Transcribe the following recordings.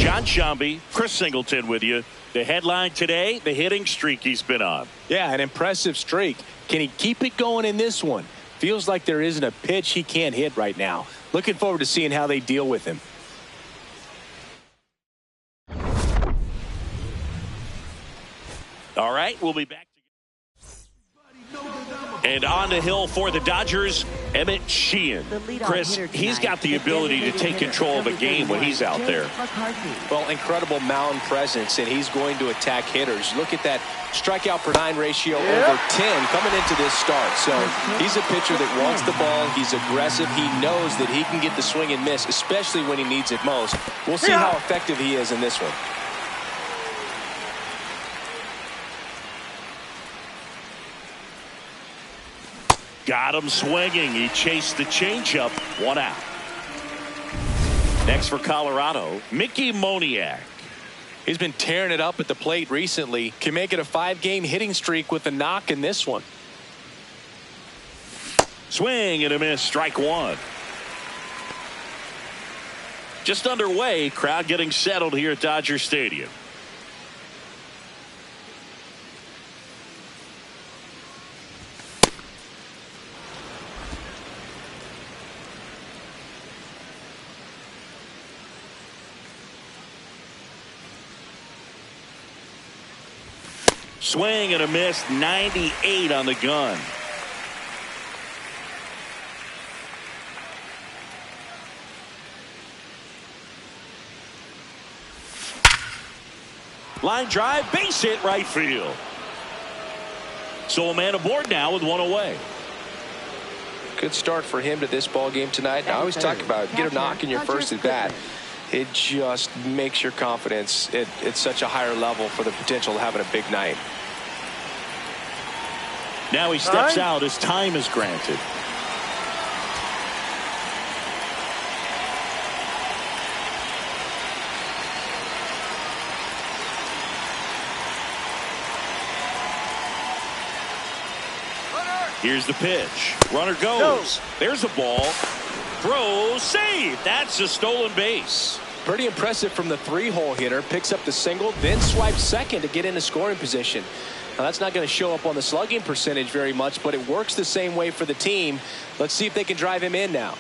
John Shambi, Chris Singleton with you. The headline today, the hitting streak he's been on. Yeah, an impressive streak. Can he keep it going in this one? Feels like there isn't a pitch he can't hit right now. Looking forward to seeing how they deal with him. All right, we'll be back. And on the hill for the Dodgers, Emmett Sheehan. Chris, he's got the ability to take control of a game when he's out there. Well, incredible mound presence, and he's going to attack hitters. Look at that strikeout per nine ratio over 10 coming into this start. So he's a pitcher that wants the ball. He's aggressive. He knows that he can get the swing and miss, especially when he needs it most. We'll see how effective he is in this one. Got him swinging. He chased the changeup. 1 out. Next for Colorado, Mickey Moniak. He's been tearing it up at the plate recently. Can make it a 5-game hitting streak with a knock in this one. Swing and a miss. Strike one. Just underway. Crowd getting settled here at Dodger Stadium. Swing and a miss. 98 on the gun. Line drive, base hit, right field. So a man aboard now with one away. Good start for him to this ball game tonight. I always talk about get a knock in your first at bat. It just makes your confidence at such a higher level for the potential of having a big night. Now he steps out as time is granted. Here's the pitch. Runner goes. There's a ball. Throw, save. That's a stolen base. Pretty impressive from the 3-hole hitter. Picks up the single, then swipes second to get into scoring position. Now that's not going to show up on the slugging percentage very much, but it works the same way for the team. Let's see if they can drive him in now.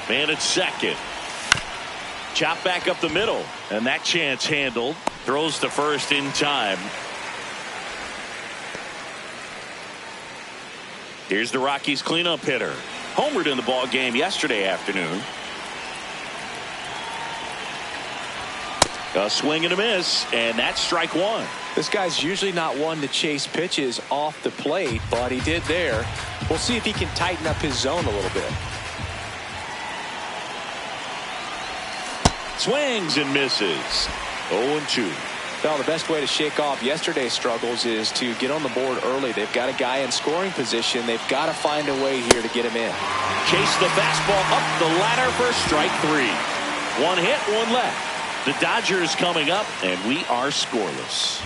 Man at second. Chop back up the middle, and that chance handled. Throws to first in time. Here's the Rockies cleanup hitter. Homered in the ball game yesterday afternoon. A swing and a miss, and that's strike one. This guy's usually not one to chase pitches off the plate, but he did there. We'll see if he can tighten up his zone a little bit. Swings and misses. 0-2. Well, the best way to shake off yesterday's struggles is to get on the board early. They've got a guy in scoring position. They've got to find a way here to get him in. Chase the fastball up the ladder for strike three. One hit, one left. The Dodgers coming up, and we are scoreless.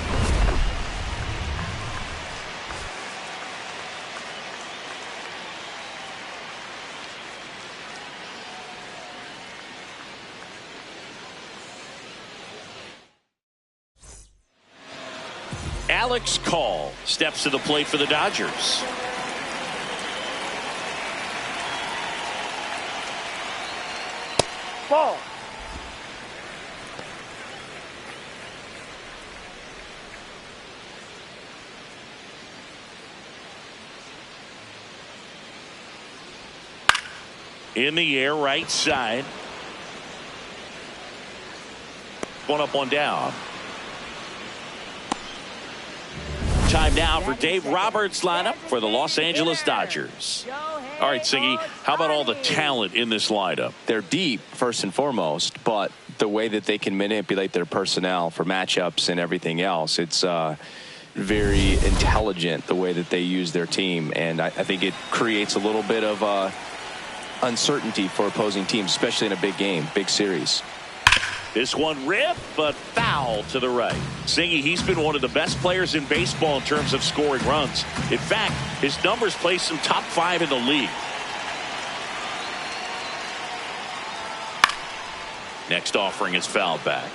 Alex Call steps to the plate for the Dodgers. Ball. In the air, right side. One up, one down. Time now for Dave Roberts' lineup for the Los Angeles Dodgers. All right, Siggy, how about all the talent in this lineup? They're deep, first and foremost, but the way that they can manipulate their personnel for matchups and everything else, it's very intelligent the way that they use their team, and I think it creates a little bit of uncertainty for opposing teams, especially in a big game, big series. This one ripped, but foul to the right. Singy, he's been one of the best players in baseball in terms of scoring runs. In fact, his numbers place him top 5 in the league. Next offering is fouled back.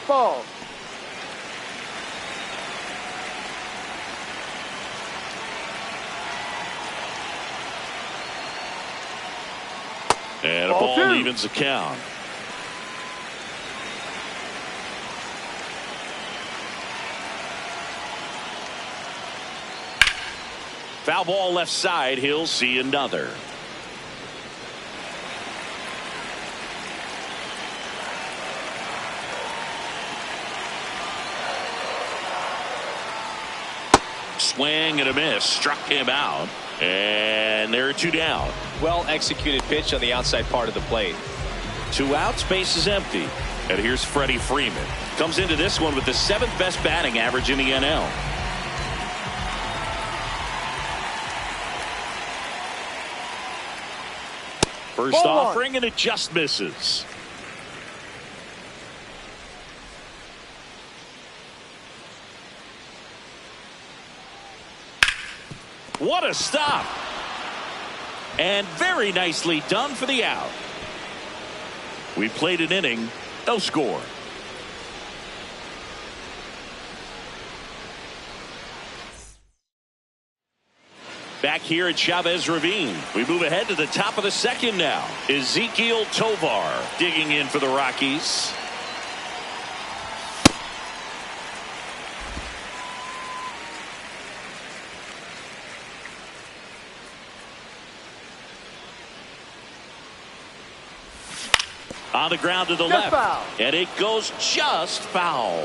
Ball. And a ball evens the count. Foul ball left side. He'll see another. Swing and a miss. Struck him out. And there are two down. Well executed pitch on the outside part of the plate. 2 outs, base is empty. And here's Freddie Freeman. Comes into this one with the 7th best batting average in the NL. First offering, and it just misses. What a stop. And very nicely done for the out. We played an inning, no score. Back here at Chavez Ravine, we move ahead to the top of the second now. Ezequiel Tovar digging in for the Rockies. On the ground to the left. Foul. And it goes just foul.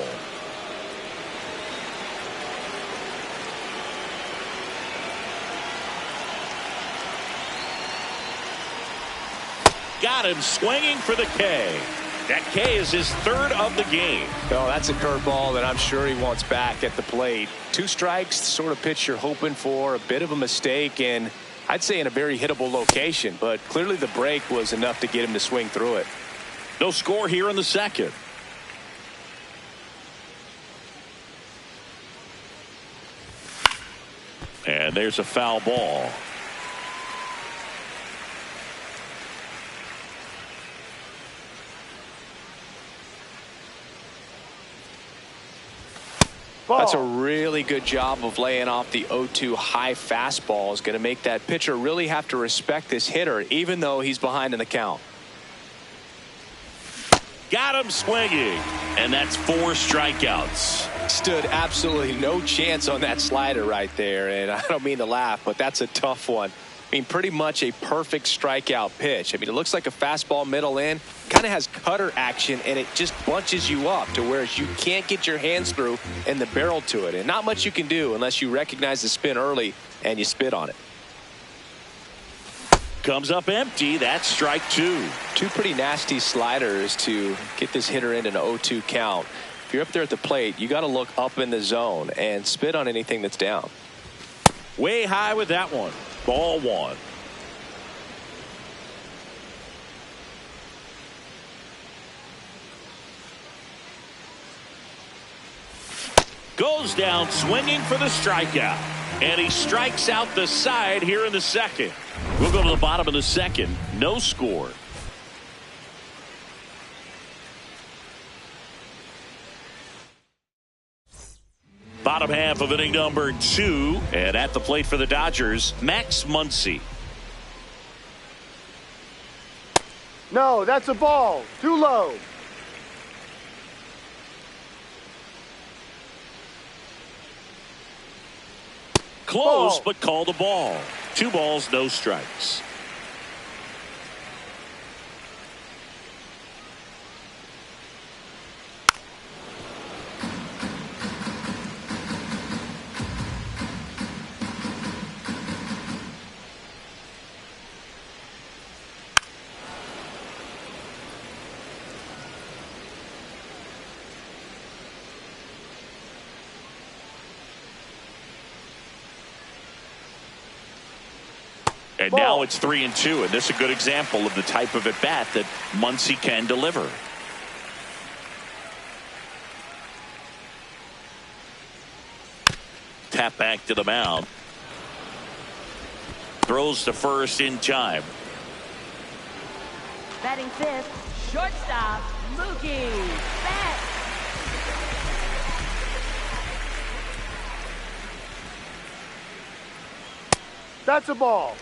Got him swinging for the K. That K is his 3rd of the game. Oh, that's a curveball that I'm sure he wants back at the plate. 2 strikes, the sort of pitch you're hoping for. A bit of a mistake, and I'd say in a very hittable location. But clearly the break was enough to get him to swing through it. No score here in the second. And there's a foul ball. That's a really good job of laying off the 0-2 high fastball. Is going to make that pitcher really have to respect this hitter, even though he's behind in the count. Got him swinging. And that's 4 strikeouts. Stood absolutely no chance on that slider right there. And I don't mean to laugh, but that's a tough one. I mean, pretty much a perfect strikeout pitch. I mean, it looks like a fastball middle in. Kind of has cutter action, and it just bunches you up to where you can't get your hands through and the barrel to it. And not much you can do unless you recognize the spin early and you spit on it. Comes up empty. That's strike 2. 2 pretty nasty sliders to get this hitter into an 0-2 count. If you're up there at the plate, you got to look up in the zone and spit on anything that's down. Way high with that one. Ball 1. Goes down swinging for the strikeout. And he strikes out the side here in the second. We'll go to the bottom of the second. No score. Bottom half of inning number 2. And at the plate for the Dodgers, Max Muncy. No, that's a ball. Too low. Close, ball. but called a ball. 2 balls, no strikes. And now it's 3-2, and this is a good example of the type of at-bat that Muncy can deliver. tap back to the mound. Throws to first in time. Batting fifth, shortstop, Mookie Betts. That's a ball.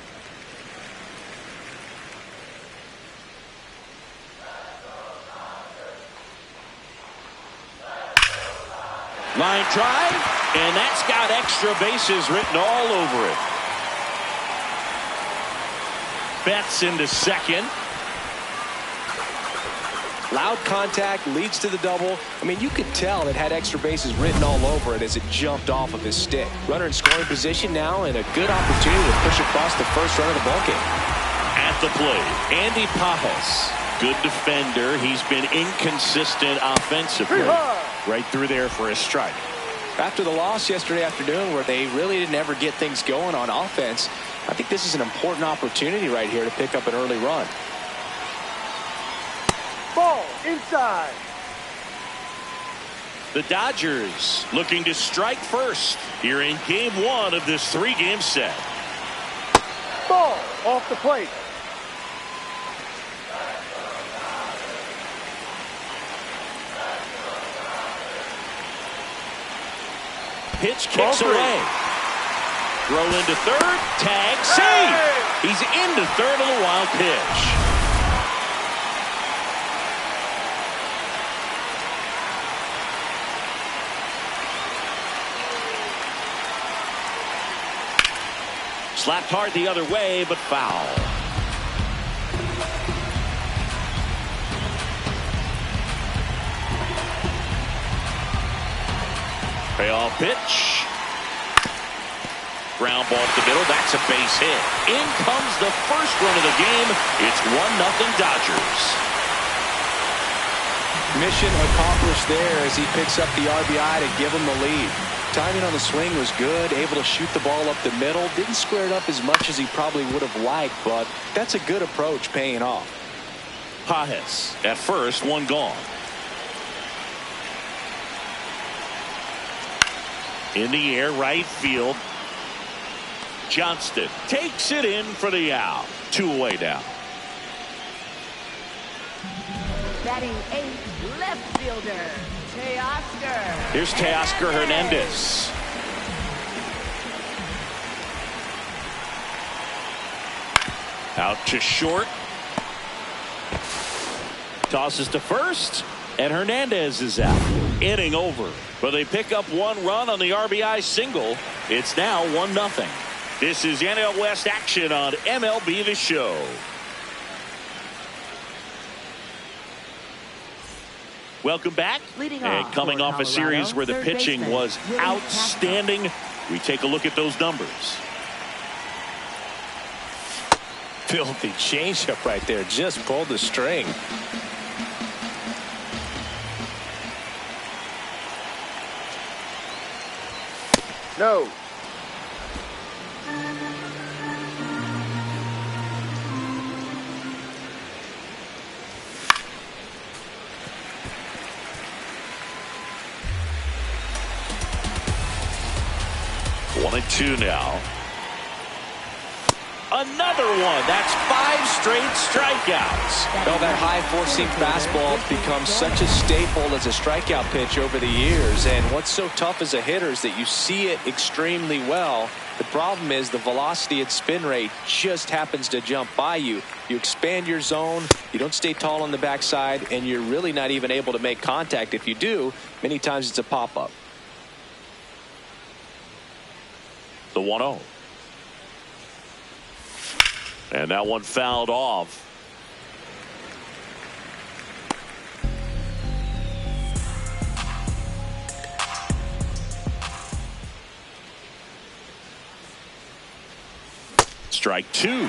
Line drive, and that's got extra bases written all over it. Betts into second. Loud contact leads to the double. I mean, you could tell it had extra bases written all over it as it jumped off of his stick. Runner in scoring position now, and a good opportunity to push across the first run of the ballgame. At the plate, Andy Pajas. Good defender. He's been inconsistent offensively. Right through there for a strike. After the loss yesterday afternoon where they really didn't ever get things going on offense, I think this is an important opportunity right here to pick up an early run. Ball inside. The Dodgers looking to strike first here in game one of this 3-game set. Ball off the plate. Pitch kicks away. Throw into third. Tag. Save. He's into third on the wild pitch. Slapped hard the other way, but foul. Payoff pitch. Ground ball up the middle. That's a base hit. In comes the first run of the game. It's 1-0 Dodgers. Mission accomplished there as he picks up the RBI to give him the lead. Timing on the swing was good. Able to shoot the ball up the middle. Didn't square it up as much as he probably would have liked, but that's a good approach paying off. Pajas at first, one gone. In the air, right field. Johnston takes it in for the out. 2 away now. Batting eighth, left fielder, Teoscar. Here's Teoscar Hernandez. Out to short. Tosses to first, and Hernandez is out. Inning over. But they pick up 1 run on the RBI single. It's now 1-0. This is NL West action on MLB The Show. Welcome back. And coming off a series where the pitching was outstanding, we take a look at those numbers. Filthy changeup right there. Just pulled the string. No. One and two now. Another one. That's 5 straight strikeouts. Well, that high four-seam fastball becomes such a staple as a strikeout pitch over the years. And what's so tough as a hitter is that you see it extremely well. The problem is the velocity and spin rate just happens to jump by you. You expand your zone, you don't stay tall on the backside, and you're really not even able to make contact. If you do, many times it's a pop-up. The 1-0. And that one fouled off. Strike 2.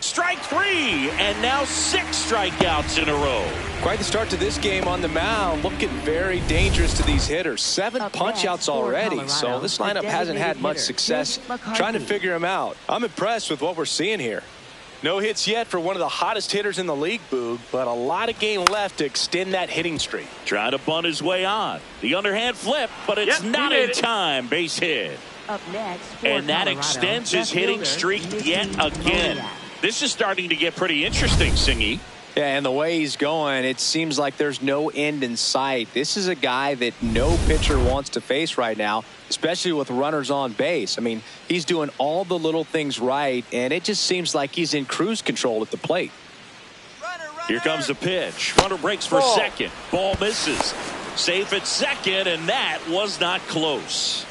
Strike 3, and now 6 strikeouts in a row. Quite the start to this game on the mound. Looking very dangerous to these hitters. 7 punch-outs already, so this lineup hasn't had much success trying to figure them out. I'm impressed with what we're seeing here. No hits yet for one of the hottest hitters in the league, Boog, but a lot of game left to extend that hitting streak. Trying to bunt his way on. The underhand flip, but it's not in time. Base hit. Up next for And that Colorado, extends his left hitting fielder, streak Mickey yet again. Moriak. This is starting to get pretty interesting, Singy. Yeah, and the way he's going, it seems like there's no end in sight. This is a guy that no pitcher wants to face right now, especially with runners on base. I mean, he's doing all the little things right, and it just seems like he's in cruise control at the plate. Here comes the pitch. Runner breaks for second. Ball misses. Safe at second, and that was not close.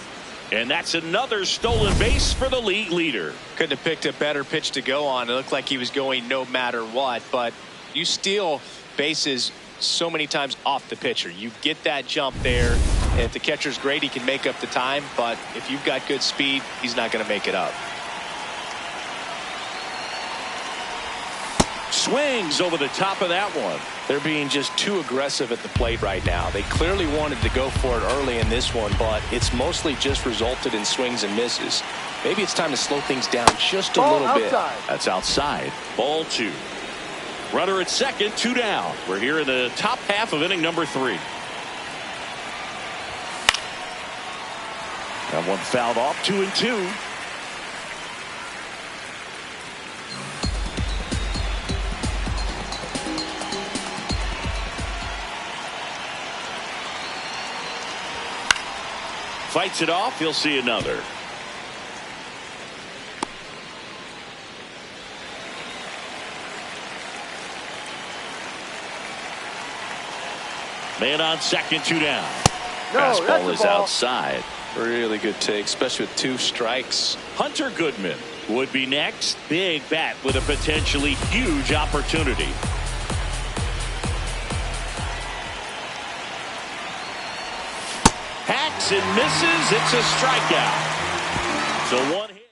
And that's another stolen base for the league leader. Couldn't have picked a better pitch to go on. It looked like he was going no matter what, but you steal bases so many times off the pitcher. You get that jump there, and if the catcher's great, he can make up the time, but if you've got good speed, he's not going to make it up. Swings over the top of that one. They're being just too aggressive at the plate right now. They clearly wanted to go for it early in this one, but it's mostly just resulted in swings and misses. Maybe it's time to slow things down just a little bit. That's outside. Ball 2. Runner at second, 2 down. We're here in the top half of inning number 3. That one fouled off, 2-2. Fights it off. He'll see another. Man on second, 2 down. Fastball is outside. Really good take, especially with 2 strikes. Hunter Goodman would be next. Big bat with a potentially huge opportunity. Hacks and misses. It's a strikeout. So 1 hit.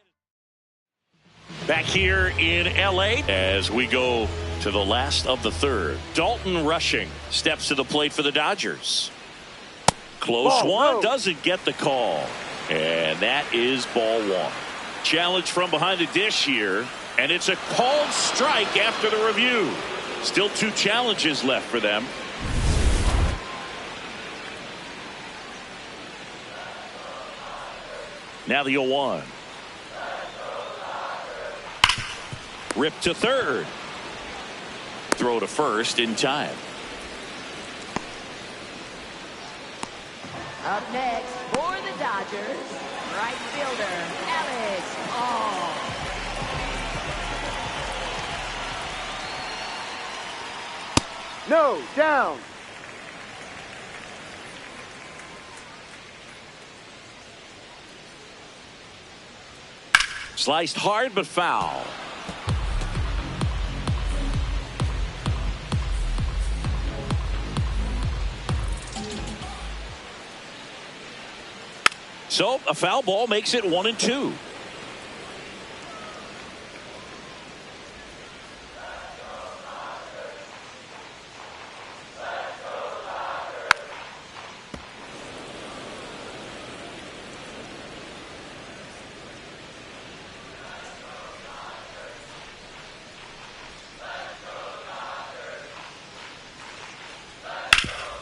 Back here in L.A. as we go to the last of the 3rd. Dalton Rushing steps to the plate for the Dodgers. Close one. Doesn't get the call. And that is ball 1. Challenge from behind the dish here. And it's a called strike after the review. Still 2 challenges left for them. Now the 0-1. Rip to third. Throw to first in time. Up next for the Dodgers, right fielder Alex. No, down. Sliced hard but foul. So a foul ball makes it 1-2.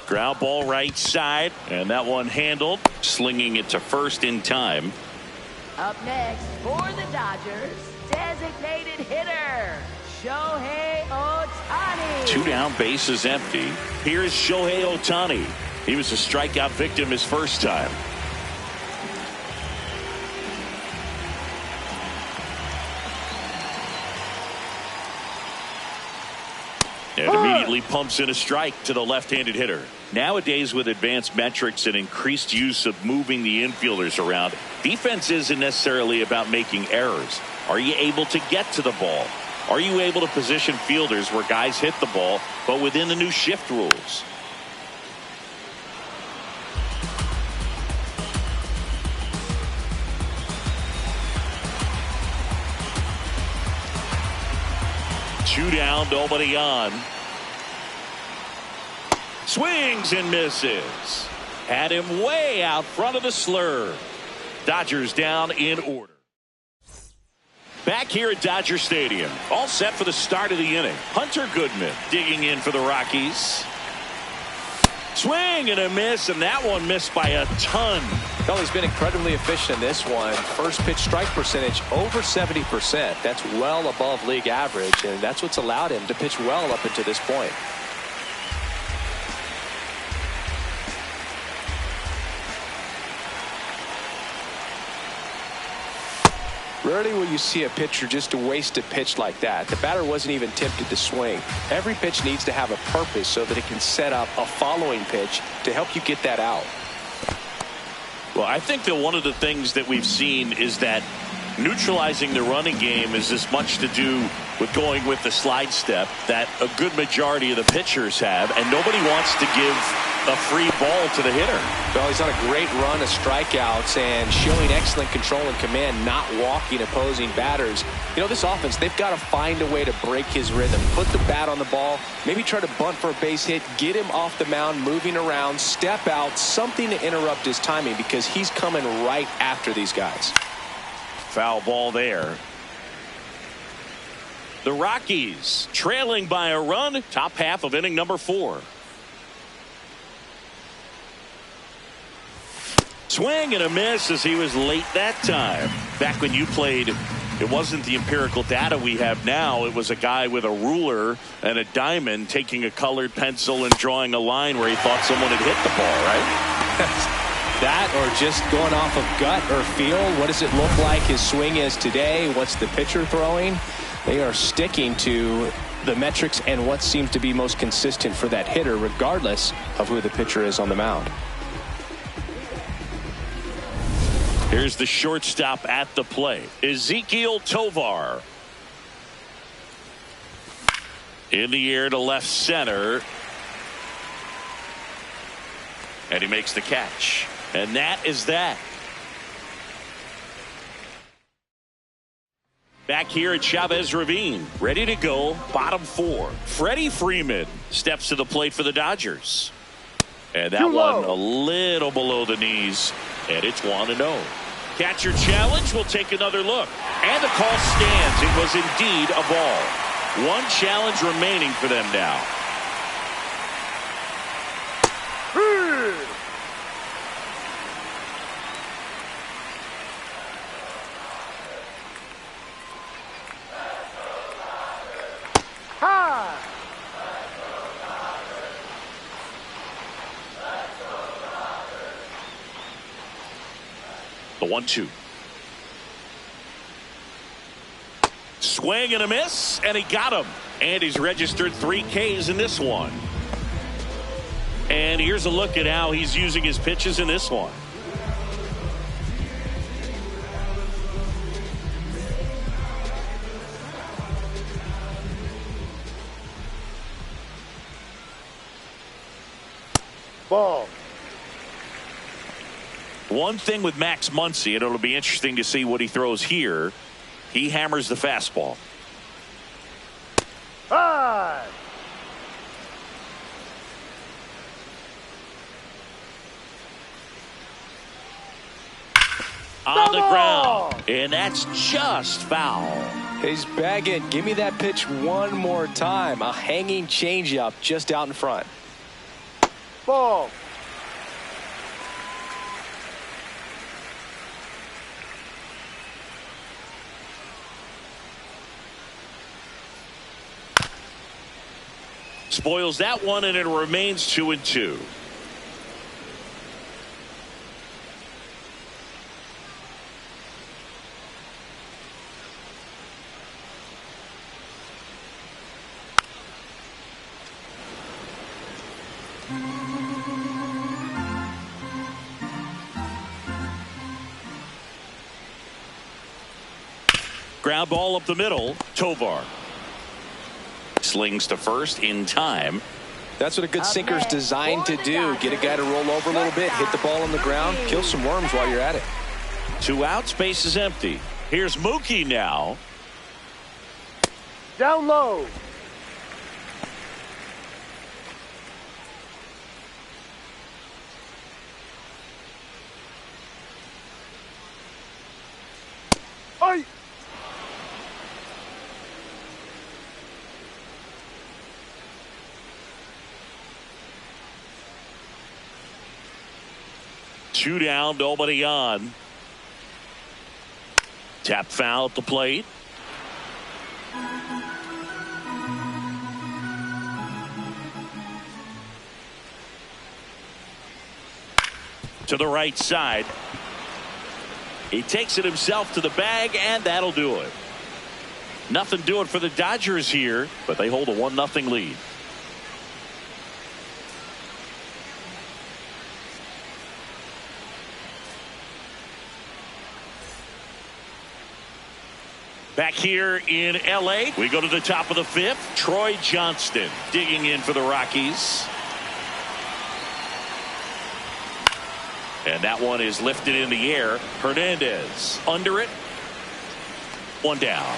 Ground ball right side, and that one handled, slinging it to first in time. Up next for the Dodgers, designated hitter Shohei Ohtani. 2 down, bases empty. Here's Shohei Ohtani. He was a strikeout victim his first time. And immediately pumps in a strike to the left-handed hitter. Nowadays, with advanced metrics and increased use of moving the infielders around, defense isn't necessarily about making errors. Are you able to get to the ball? Are you able to position fielders where guys hit the ball, but within the new shift rules? Two down, nobody on. Swings and misses. Had him way out front of the slur. Dodgers down in order. Back here at Dodger Stadium, all set for the start of the inning. Hunter Goodman digging in for the Rockies. Swing and a miss, and that one missed by a ton. Well, he's been incredibly efficient in this one. First pitch strike percentage over 70%. That's well above league average, and that's what's allowed him to pitch well up until this point. Rarely will you see a pitcher just waste a pitch like that. The batter wasn't even tempted to swing. Every pitch needs to have a purpose so that it can set up a following pitch to help you get that out. Well, I think that one of the things that we've seen is that neutralizing the running game is as much to do with going with the slide step that a good majority of the pitchers have, and nobody wants to give a free ball to the hitter. Well, he's on a great run of strikeouts and showing excellent control and command, not walking opposing batters. You know, this offense, they've got to find a way to break his rhythm, put the bat on the ball, maybe try to bunt for a base hit, get him off the mound, moving around, step out, something to interrupt his timing, because he's coming right after these guys. Foul ball there. The Rockies trailing by a run, top half of inning number 4. Swing and a miss as he was late that time. Back when you played, it wasn't the empirical data we have now. It was a guy with a ruler and a diamond taking a colored pencil and drawing a line where he thought someone had hit the ball, right? That, or just going off of gut or feel. What does it look like his swing is today? What's the pitcher throwing? They are sticking to the metrics and what seems to be most consistent for that hitter, regardless of who the pitcher is on the mound. Here's the shortstop at the plate, Ezekiel Tovar. In the air to left center. And he makes the catch. And that is that. Back here at Chavez Ravine, ready to go, bottom 4. Freddie Freeman steps to the plate for the Dodgers. And that one a little below the knees, and it's 1-0. Catcher challenge, we'll take another look. And the call stands. It was indeed a ball. One challenge remaining for them now. The 1-2. Swing and a miss, and he got him. And he's registered 3 Ks in this one. And here's a look at how he's using his pitches in this one. Ball. One thing with Max Muncy, and it'll be interesting to see what he throws here. He hammers the fastball. High. On the ground, and that's just foul. He's bagging. Give me that pitch one more time. A hanging changeup just out in front. Ball. Spoils that one, and it remains 2-2. Ground ball up the middle. Tovar slings to first in time. That's what a good sinker is designed to do. Get a guy to roll over a little bit, hit the ball on the ground, kill some worms while you're at it. 2 outs, base is empty. Here's Mookie now. Down low. 2 down, nobody on. Tap foul at the plate. To the right side. He takes it himself to the bag, and that'll do it. Nothing doing for the Dodgers here, but they hold a 1-0 lead. Back here in L.A., we go to the top of the 5th. Troy Johnston digging in for the Rockies. And that one is lifted in the air. Hernandez under it. 1 down.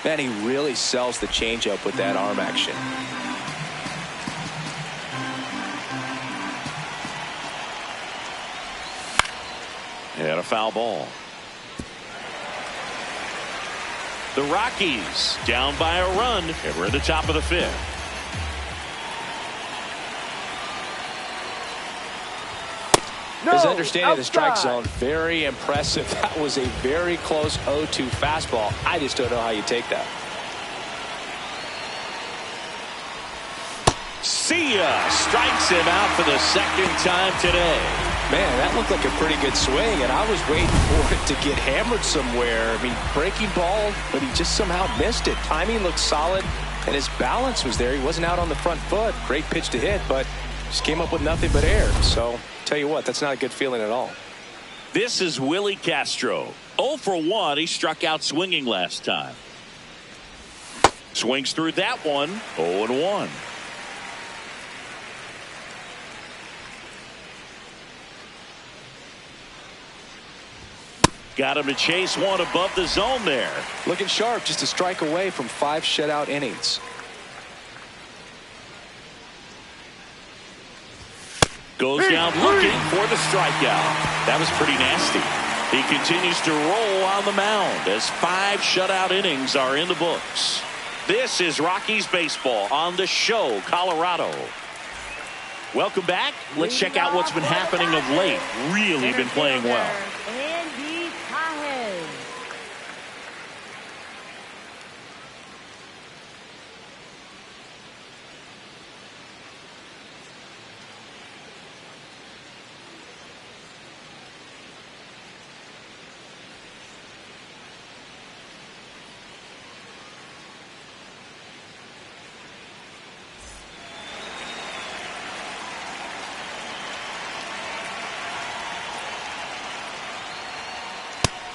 Man, he really sells the changeup with that arm action. And a foul ball. The Rockies down by a run, and we're at the top of the 5th. No, His understanding of the strike outside. zone, very impressive. That was a very close 0-2 fastball. I just don't know how you take that. See ya! Strikes him out for the 2nd time today. Man, that looked like a pretty good swing, and I was waiting for it to get hammered somewhere. I mean, breaking ball, but he just somehow missed it. Timing looked solid, and his balance was there. He wasn't out on the front foot. Great pitch to hit, but just came up with nothing but air. So, tell you what, that's not a good feeling at all. This is Willie Castro. 0 for 1. He struck out swinging last time. Swings through that one. 0-1. Got him to chase one above the zone there. Looking sharp, just a strike away from 5 shutout innings. Goes down looking for the strikeout. That was pretty nasty. He continues to roll on the mound as 5 shutout innings are in the books. This is Rockies baseball on the show, Colorado. Welcome back. Let's check out what's been happening of late. Really been playing well.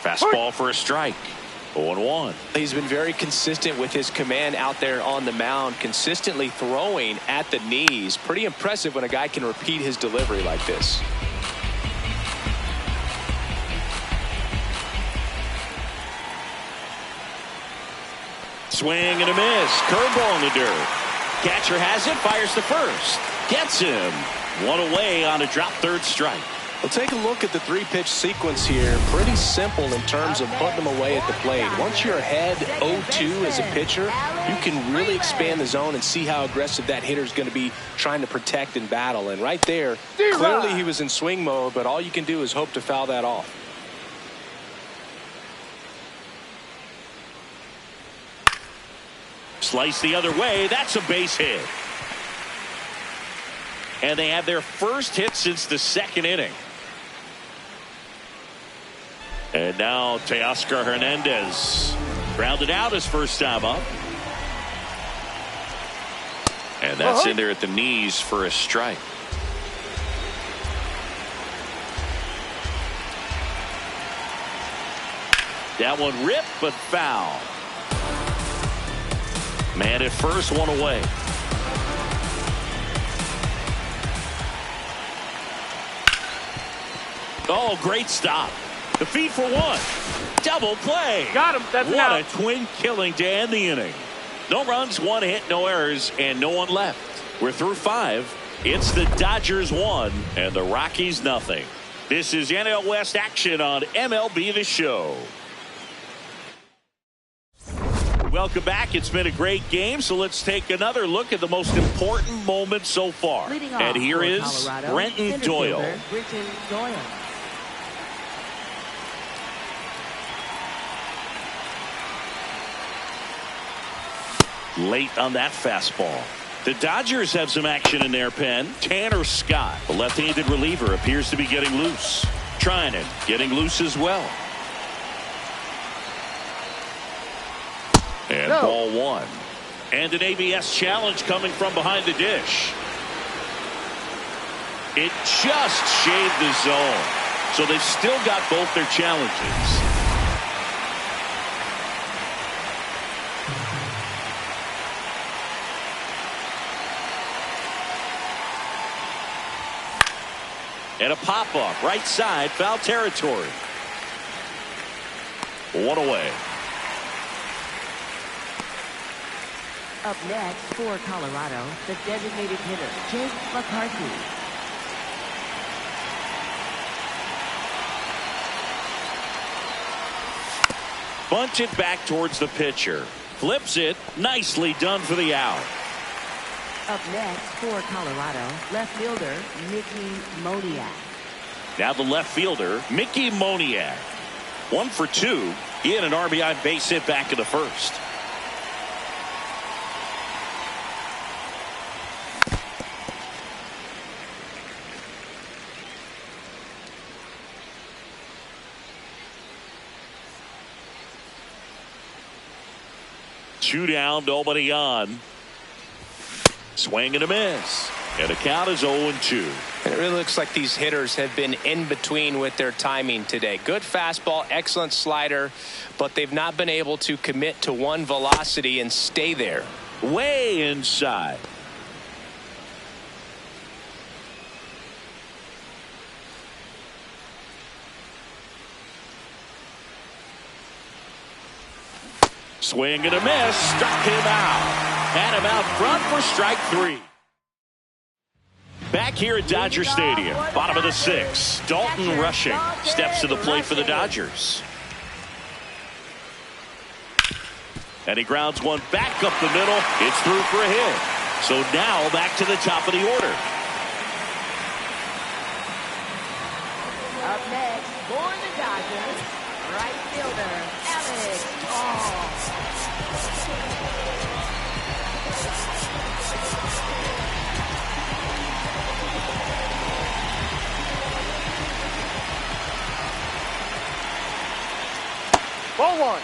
Fastball for a strike. 0-1. He's been very consistent with his command out there on the mound, consistently throwing at the knees. Pretty impressive when a guy can repeat his delivery like this. Swing and a miss. Curveball in the dirt. Catcher has it. Fires to first. Gets him. 1 away on a drop 3rd strike. Well, take a look at the 3-pitch sequence here. Pretty simple in terms of putting them away at the plate. Once you're ahead 0-2 as a pitcher, you can really expand the zone and see how aggressive that hitter is going to be trying to protect and battle. And right there, clearly he was in swing mode, but all you can do is hope to foul that off. Slice the other way. That's a base hit. And they have their first hit since the 2nd inning. And now Teoscar Hernandez grounded out his first time up. And that's in there at the knees for a strike. That one ripped but foul. Man at first, 1 away. Oh, great stop. The feed for 1. Double play. Got him. That's what out. a twin killing to end the inning. No runs, 1 hit, no errors, and no one left. We're through 5. It's the Dodgers 1 and the Rockies nothing. This is NL West action on MLB The Show. Welcome back. It's been a great game, so let's take another look at the most important moment so far. And here is Colorado, Brenton Doyle. Brenton Doyle. Late on that fastball. The Dodgers have some action in their pen. Tanner Scott, the left-handed reliever, appears to be getting loose. Trinan getting loose as well. And ball one. And an ABS challenge coming from behind the dish. It just shaved the zone. So they've still got both their challenges. And a pop-up right side, foul territory. One away. Up next for Colorado, the designated hitter, Jake McCarthy. Bunch it back towards the pitcher. Flips it. Nicely done for the out. Up next for Colorado, left fielder, Mickey Moniak. Now the left fielder, Mickey Moniak. 1 for 2. He had an RBI base hit back in the first. Two down, nobody on. Swing and a miss. And the count is 0-2. And it really looks like these hitters have been in between with their timing today. Good fastball, excellent slider, but they've not been able to commit to one velocity and stay there. Way inside. Swing and a miss. Struck him out. Had him out front for strike 3. Back here at Dodger Stadium, bottom of the 6th. Dalton Rushing steps to the plate for the Dodgers. And he grounds one back up the middle. It's through for a hit. So now back to the top of the order. Up next for the Dodgers, right fielder, Alex Hall. Ball one.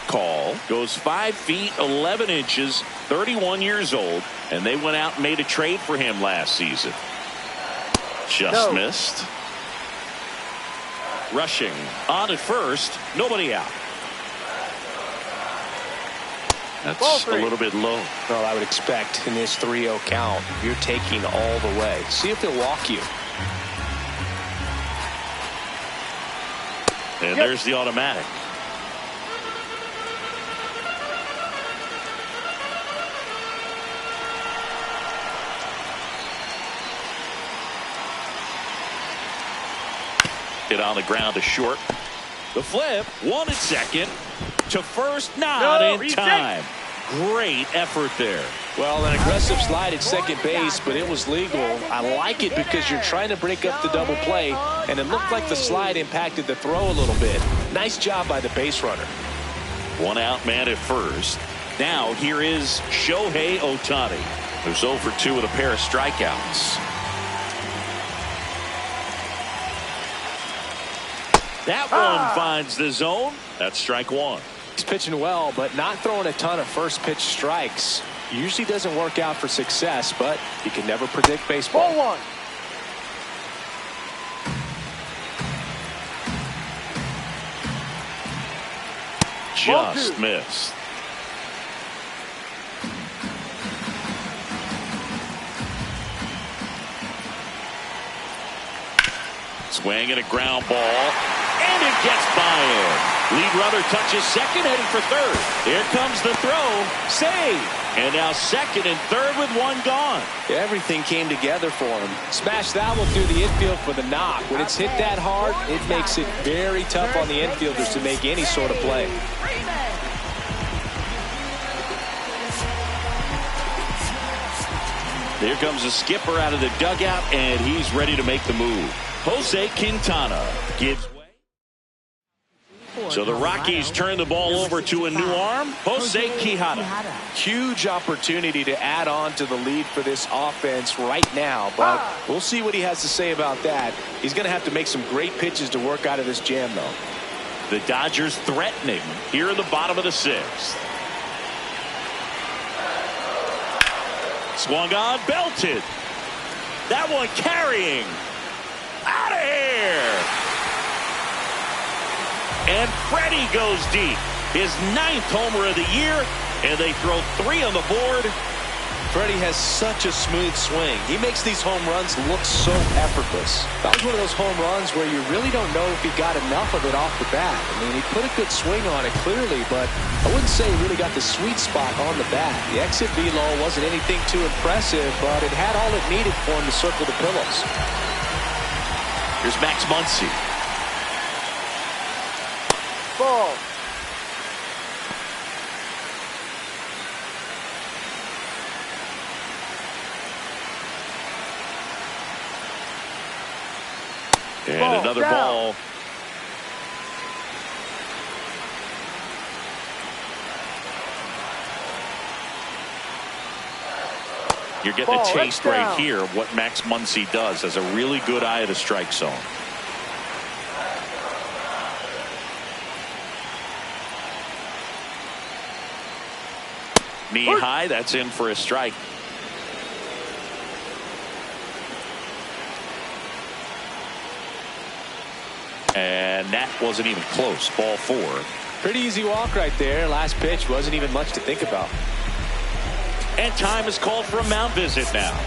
Call goes 5 feet 11 inches, 31 years old, and they went out and made a trade for him last season. Just missed. Rushing on at first, nobody out. That's a little bit low. Well, I would expect in this 3-0 count, you're taking all the way. See if he'll walk you. And there's the automatic. Hit on the ground to short. The flip, 1 at second. To first, not in time. Great effort there. Well, an aggressive slide at second base, but it was legal. I like it because you're trying to break up the double play, and it looked like the slide impacted the throw a little bit. Nice job by the base runner. 1 out man at first. Now here is Shohei Ohtani, who's 0 for 2 with a pair of strikeouts. That one finds the zone. That's strike 1. He's pitching well, but not throwing a ton of first pitch strikes. Usually doesn't work out for success, but you can never predict baseball. Ball one. Just missed. Swing and a ground ball. And it gets by him. Lead runner touches second, heading for third. Here comes the throw. Save. And now second and third with one gone. Everything came together for him. Smash that one through the infield for the knock. When it's hit that hard, it makes it very tough on the infielders to make any sort of play. Here comes the skipper out of the dugout, and he's ready to make the move. Jose Quintana gives way. So the Rockies turn the ball over to a new arm, Jose Quijada. Huge opportunity to add on to the lead for this offense right now, but we'll see what he has to say about that. He's going to have to make some great pitches to work out of this jam, though. The Dodgers threatening here in the bottom of the sixth. Swung on, belted. That one carrying. Out of here. And Freddie goes deep. His 9th homer of the year, and they throw 3 on the board. Freddie has such a smooth swing. He makes these home runs look so effortless. That was one of those home runs where you really don't know if he got enough of it off the bat. I mean, he put a good swing on it clearly, but I wouldn't say he really got the sweet spot on the bat. The exit velo wasn't anything too impressive, but it had all it needed for him to circle the pillows. Here's Max Muncy. Ball. And Ball another down. ball. You're getting Ball, a taste that's right down. here of what Max Muncy does. Has a really good eye of the strike zone. Knee high, that's in for a strike. And that wasn't even close. Ball 4. Pretty easy walk right there. Last pitch wasn't even much to think about. And time is called for a mound visit now.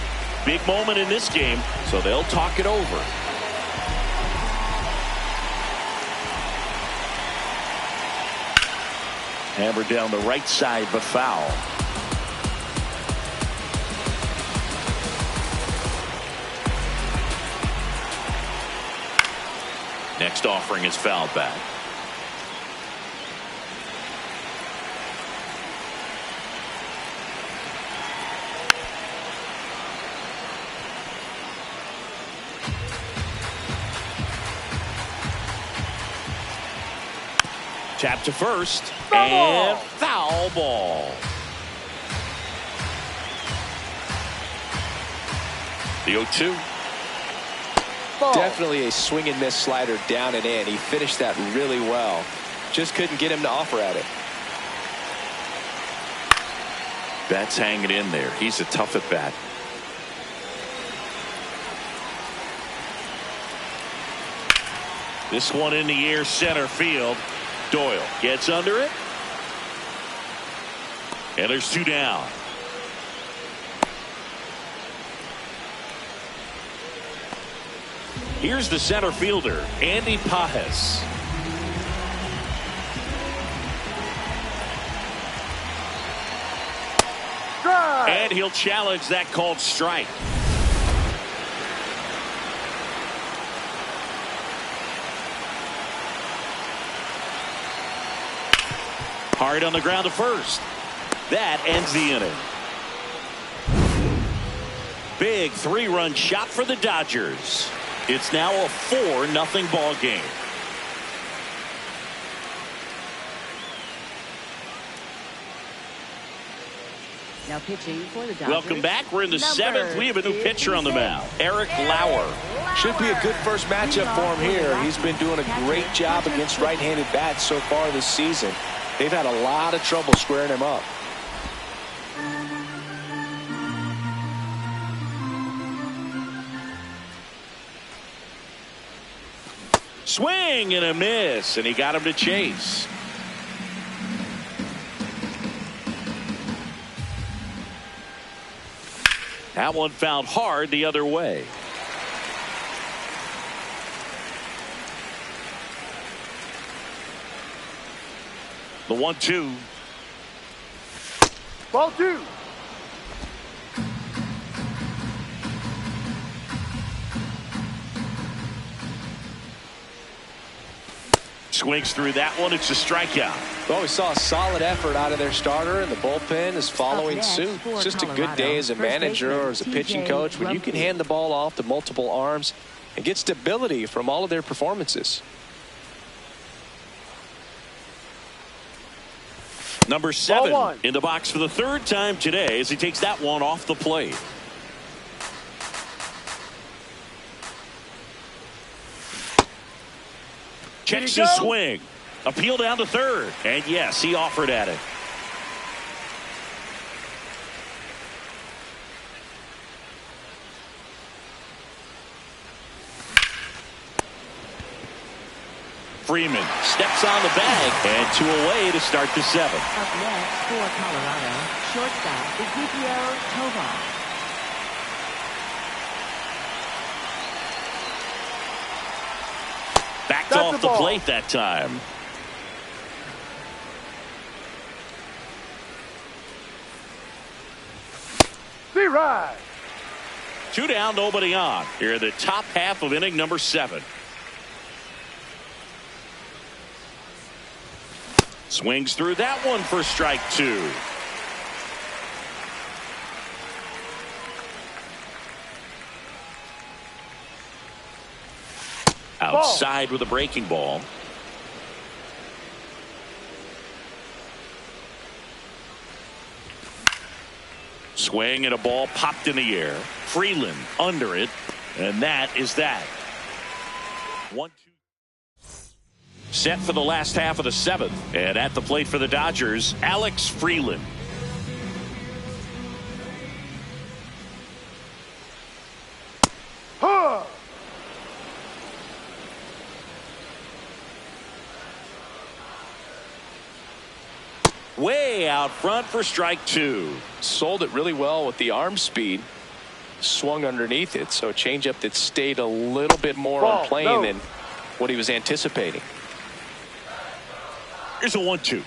Big moment in this game, so they'll talk it over. Hammered down the right side, but foul. Next offering is fouled back. Tap to first. And foul ball. The 0-2. Definitely a swing and miss slider down and in. He finished that really well. Just couldn't get him to offer at it. Bat's hanging in there. He's a tough at bat. This one in the air, center field. Doyle gets under it. And there's 2 down. Here's the center fielder, Andy Pajes. And he'll challenge that called strike. Hard on the ground to first. That ends the inning. Big 3-run shot for the Dodgers. It's now a 4-0 ball game. Now pitching for the Dodgers. Welcome back. We're in the 7th. We have a new pitcher on the mound, Eric Lauer. Should be a good first matchup for him here. He's been doing a great job against right-handed bats so far this season. They've had a lot of trouble squaring him up. Swing and a miss, and he got him to chase. That one found hard the other way. The 1-2. Ball 2. Swings through that one. It's a strikeout. Well, we saw a solid effort out of their starter, and the bullpen is following suit. It's just a good day as a manager or as a pitching coach when you can hand the ball off to multiple arms and get stability from all of their performances. Number 7 in the box for the 3rd time today as he takes that one off the plate. Checks his swing. Appeal down to 3rd. And yes, he offered at it. Freeman steps on the bag, and 2 away to start the 7th. Up next for Colorado, shortstop Ezekiel Tovar. Backed off the plate that time. Be right. 2 down, nobody on. Here in the top half of inning number 7. Swings through that one for strike 2. Outside with a breaking ball. Swing and a ball popped in the air. Freeland under it, and that is that. 1-2. Set for the last half of the 7th, and at the plate for the Dodgers, Alex Freeland. Huh. Way out front for strike 2. Sold it really well with the arm speed. Swung underneath it, so a changeup that stayed a little bit more on plane than what he was anticipating. Here's a 1-2.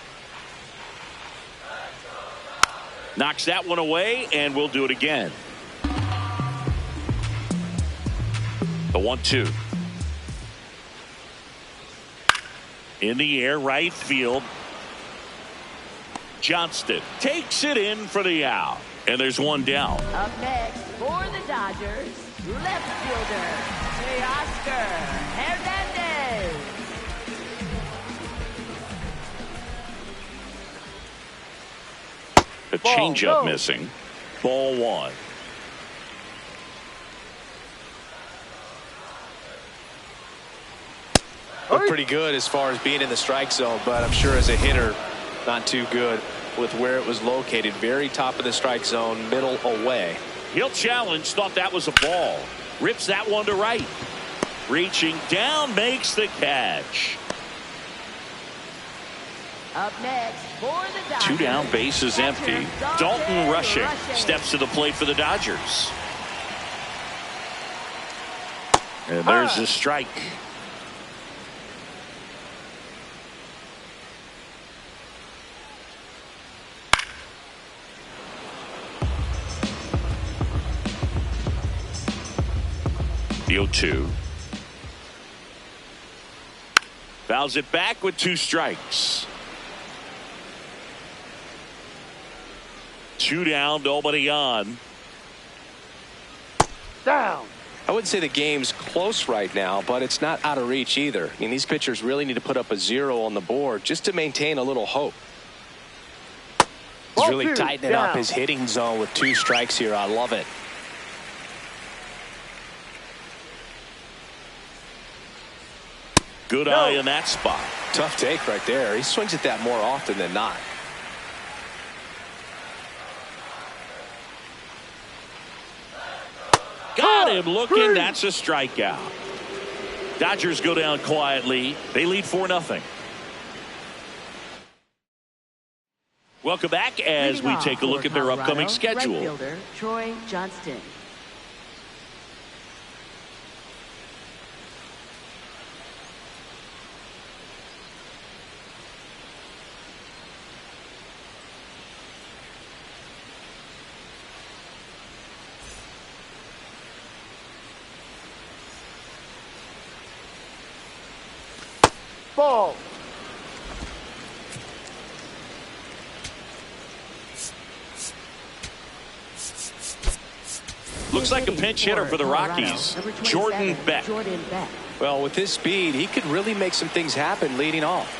Knocks that one away, and we'll do it again. The 1-2. In the air, right field. Johnston takes it in for the out. And there's one down. Up next for the Dodgers, left fielder, Teoscar Hernandez. A changeup missing. Ball 1. Looked pretty good as far as being in the strike zone, but I'm sure as a hitter, not too good with where it was located. Very top of the strike zone, middle away. He'll challenge. Thought that was a ball. Rips that one to right. Reaching down, makes the catch. Up next for the Dodgers. 2 down, bases empty. Dalton Rushing steps to the plate for the Dodgers. And there's a strike. The 0-2. Fouls it back with 2 strikes. 2 down, nobody on. Down. I wouldn't say the game's close right now, but it's not out of reach either. I mean, these pitchers really need to put up a 0 on the board just to maintain a little hope. He's really tightening up his hitting zone with 2 strikes here. I love it. Good eye in that spot. Tough take right there. He swings at that more often than not. Got him looking. That's a strikeout. Dodgers go down quietly. They lead 4-0. Welcome back as we take a look at their upcoming schedule. Right fielder Troy Johnston. Ball. Looks like a pinch hitter for the Rockies, Jordan Beck. Well, with his speed, he could really make some things happen leading off.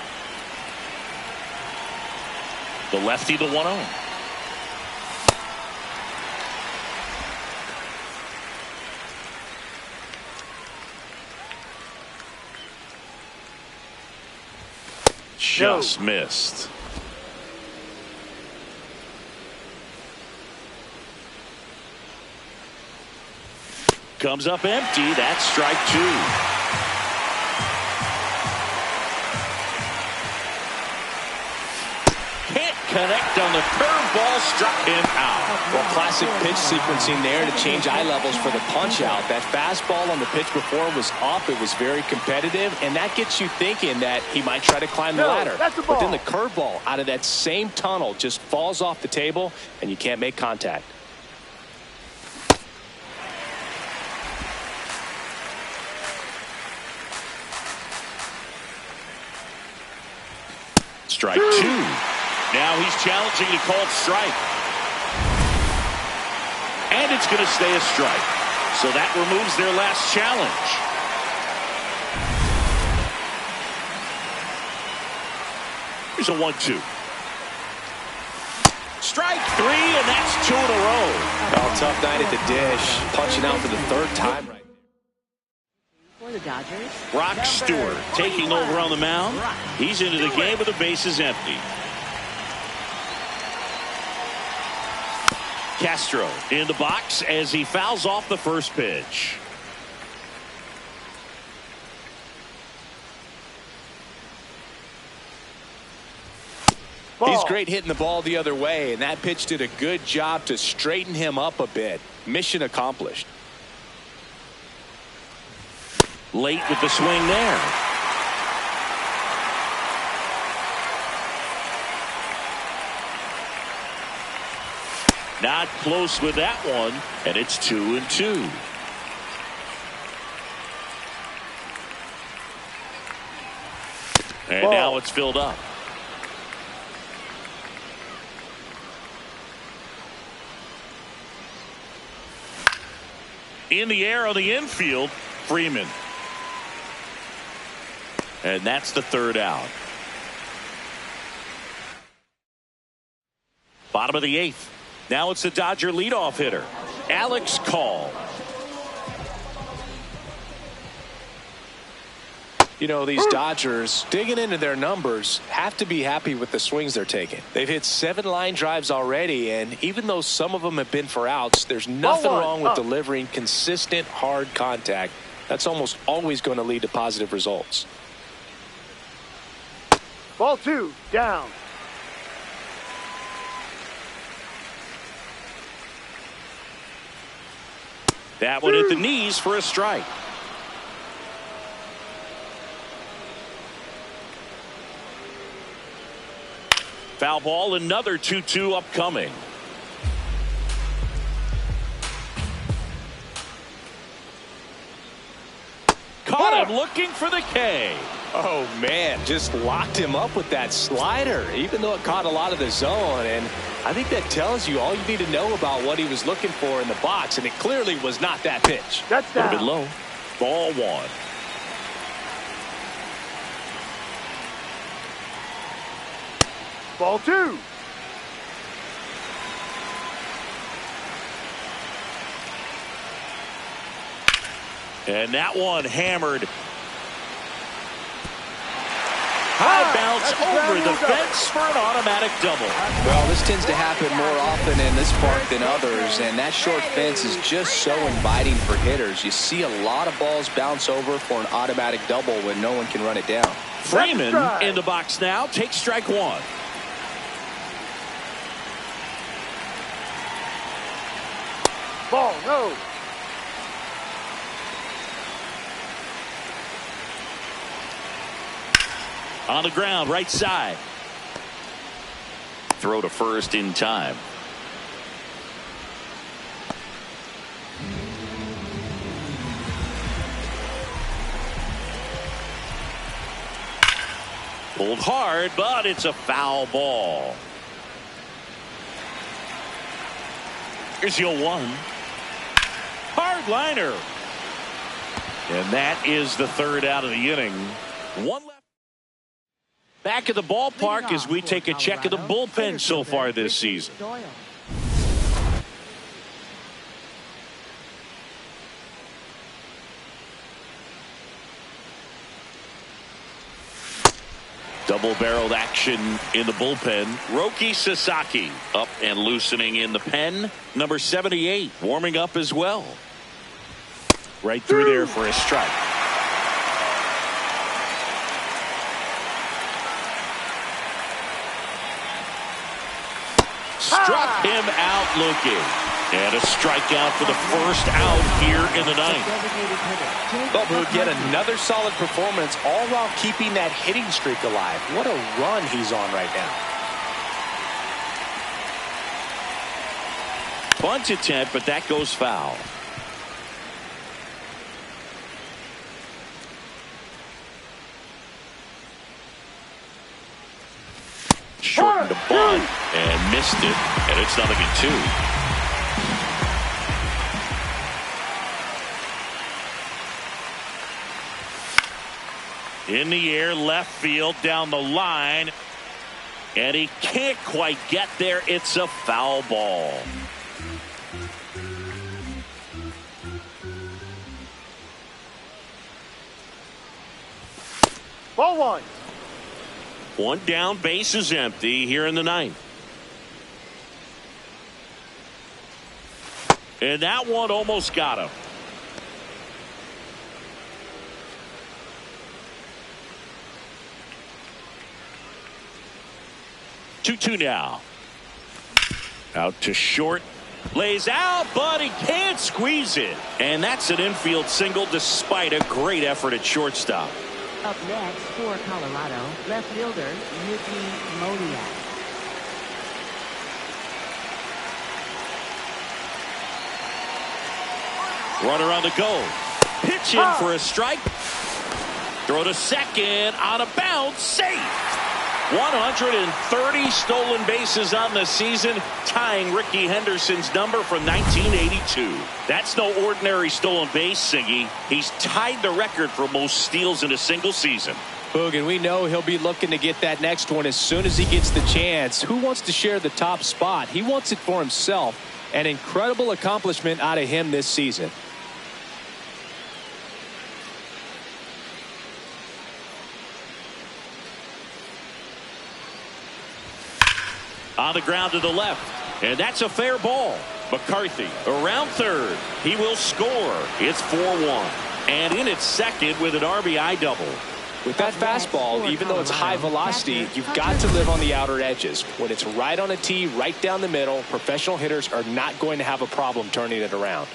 The lefty, the 1-0. Just missed. Comes up empty. That's strike 2. Can't connect on the curveball. Struck him out. Well, classic pitch sequencing there to change eye levels for the punch out. That fastball on the pitch before was up. It was very competitive, and that gets you thinking that he might try to climb the ladder. But then the curveball out of that same tunnel just falls off the table, and you can't make contact. Strike 2. Now he's challenging a called strike. And it's going to stay a strike. So that removes their last challenge. Here's a 1-2. Strike 3, and that's 2 in a row. Well, tough night at the dish. Punching out for the 3rd time right For the Dodgers, Brock Stewart taking over on the mound. He's into the game with the bases empty. Castro in the box as he fouls off the first pitch. Ball. He's great hitting the ball the other way, and that pitch did a good job to straighten him up a bit. Mission accomplished. Late with the swing there. Not close with that one, and it's 2-2. And now it's filled up. In the air on the infield, Freeman. And that's the 3rd out. Bottom of the 8th. Now it's the Dodger leadoff hitter, Alex Call. You know, these Dodgers, digging into their numbers, have to be happy with the swings they're taking. They've hit 7 line drives already, and even though some of them have been for outs, there's nothing wrong with delivering consistent, hard contact. That's almost always going to lead to positive results. Ball 2, down. That one at the knees for a strike. Foul ball, another 2-2 upcoming. Caught him looking for the K. Oh, man, just locked him up with that slider, even though it caught a lot of the zone. And I think that tells you all you need to know about what he was looking for in the box, and it clearly was not that pitch. That's A little bit down. low. Ball 1. Ball 2. And that one hammered. High bounce over the fence for an automatic double. Well, this tends to happen more often in this park than others, and that short fence is just so inviting for hitters. You see a lot of balls bounce over for an automatic double when no one can run it down. Freeman in the box now, takes strike 1. Ball, no. On the ground, right side. Throw to first in time. Pulled hard, but it's a foul ball. Here's your 1. Hard liner. And that is the 3rd out of the inning. 1 left. Back at the ballpark as we take a check of the bullpen so far this season. Double-barreled action in the bullpen. Roki Sasaki up and loosening in the pen. Number 78 warming up as well. Right through there for a strike. Struck him out looking. And a strikeout for the first out here in the 9th. Well, Boog, yet another solid performance, all while keeping that hitting streak alive. What a run he's on right now. Bunt attempt, but that goes foul. Shortened the bunt and missed it, and it's 0-2. In the air, left field, down the line. And he can't quite get there. It's a foul ball. Ball 1. 1 down, base is empty here in the 9th. And that one almost got him. Two now. Out to short. Lays out, but he can't squeeze it. And that's an infield single despite a great effort at shortstop. Up next for Colorado, left fielder Yuki Moniak. Runner on the go. Pitch in for a strike. Throw to second on a bounce. Safe. 130 stolen bases on the season, tying Rickey Henderson's number from 1982. That's no ordinary stolen base, Siggy. He's tied the record for most steals in a single season. Boog, and we know he'll be looking to get that next one as soon as he gets the chance. Who wants to share the top spot? He wants it for himself. An incredible accomplishment out of him this season. On the ground to the left, and that's a fair ball. McCarthy around third. He will score. It's 4-1. And in at second with an RBI double. With that fastball, even though it's high velocity, you've got to live on the outer edges. When it's right on a tee, right down the middle, professional hitters are not going to have a problem turning it around.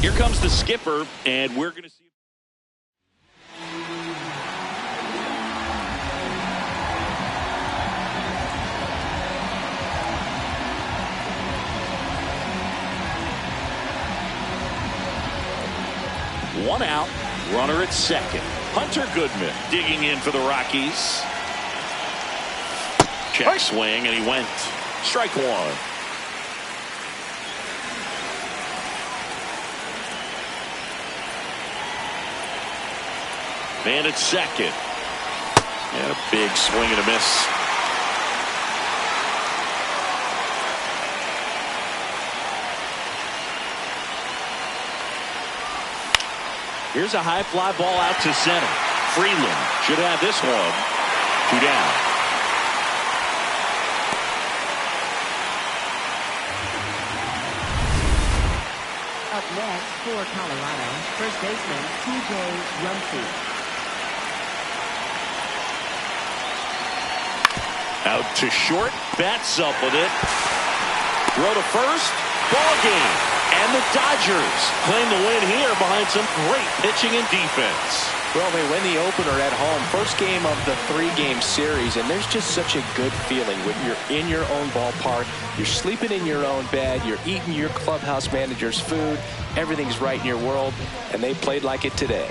Here comes the skipper, and we're going to see. One out, runner at second. Hunter Goodman digging in for the Rockies. Check swing, and he went. Strike 1. Man at second. And a big swing and a miss. Here's a high fly ball out to center. Freeland should have this one. 2 down. Up next for Colorado, first baseman TJ Rumsey. Out to short. Bats up with it. Throw to first. Ball game. And the Dodgers claim the win here behind some great pitching and defense. Well, they win the opener at home. First game of the 3-game series, and there's just such a good feeling when you're in your own ballpark. You're sleeping in your own bed. You're eating your clubhouse manager's food. Everything's right in your world, and they played like it today.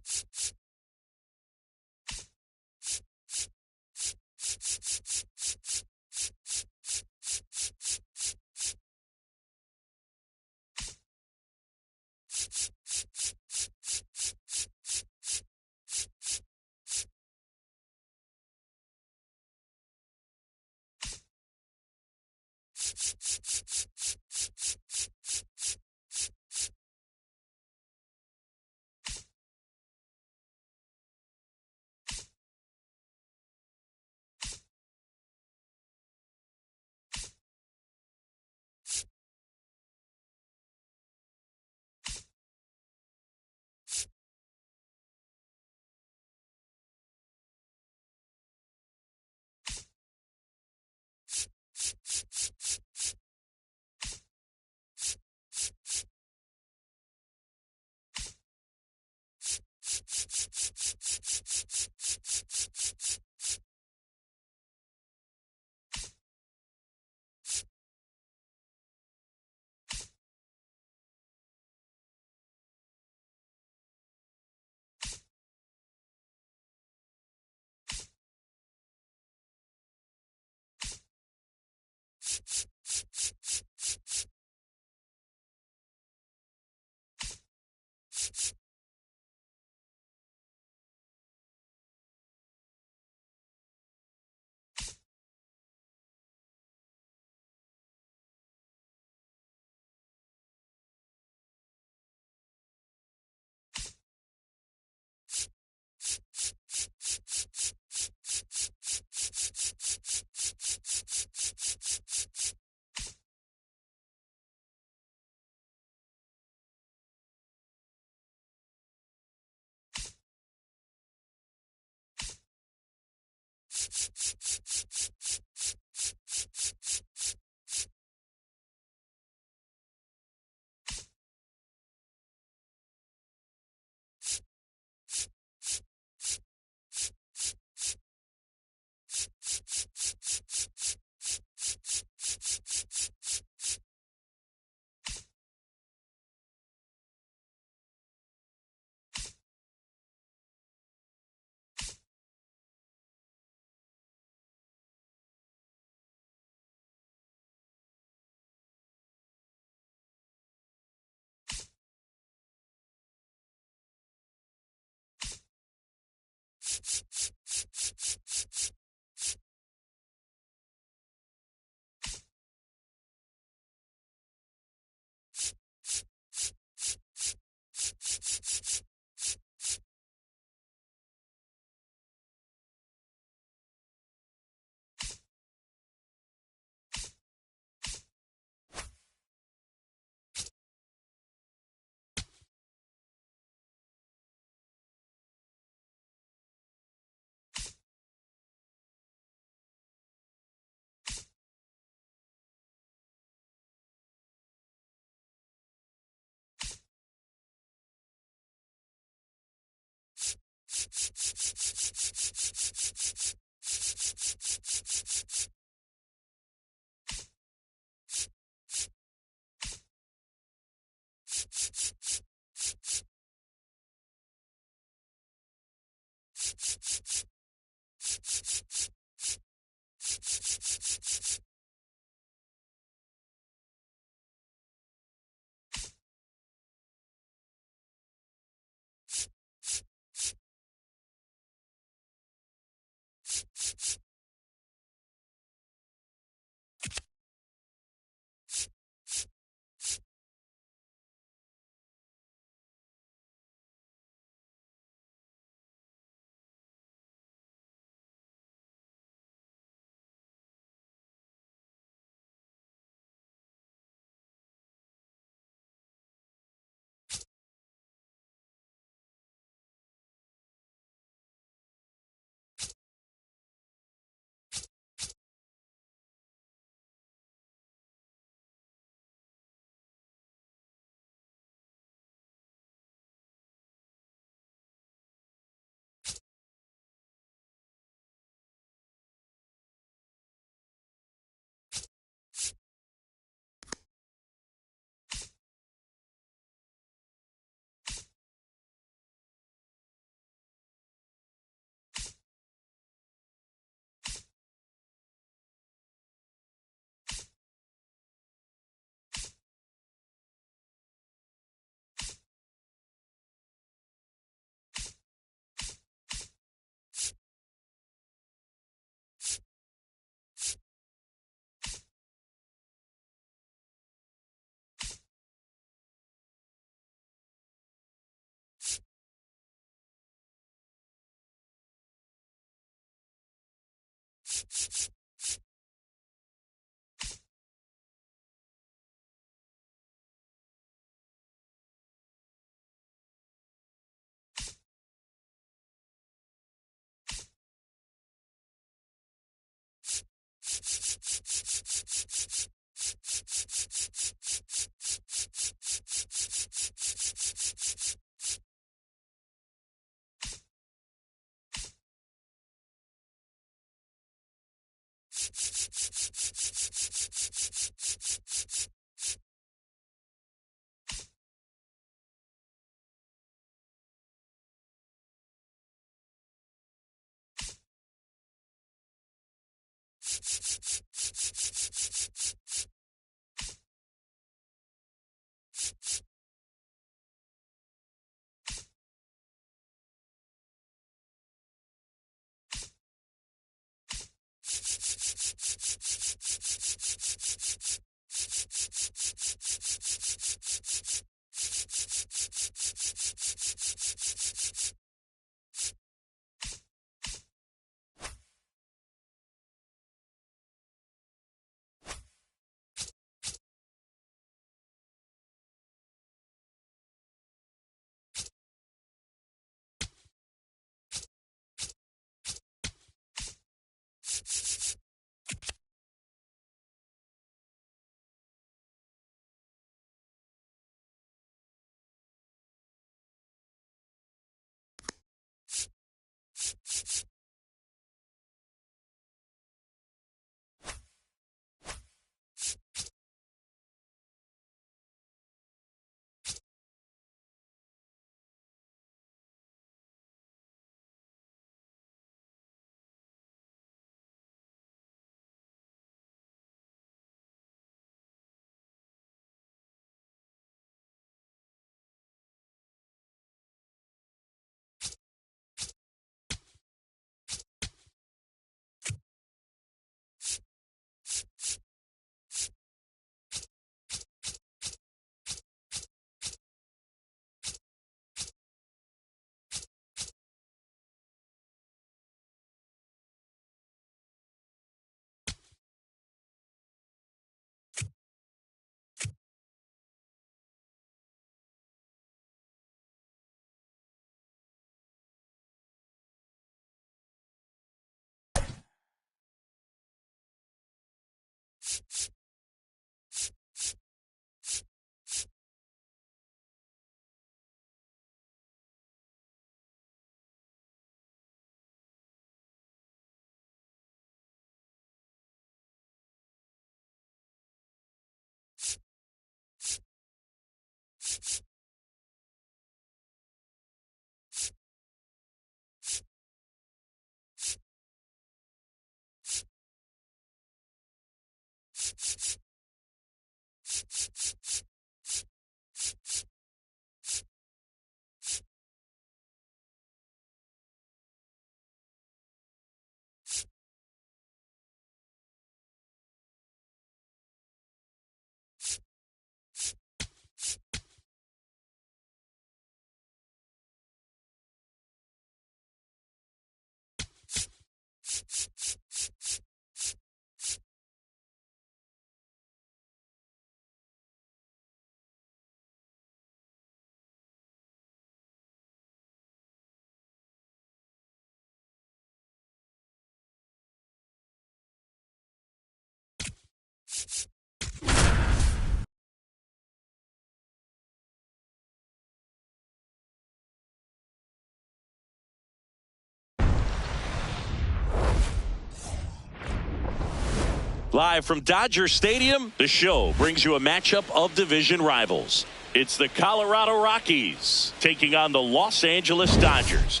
Live from Dodger Stadium, the show brings you a matchup of division rivals. It's the Colorado Rockies taking on the Los Angeles Dodgers.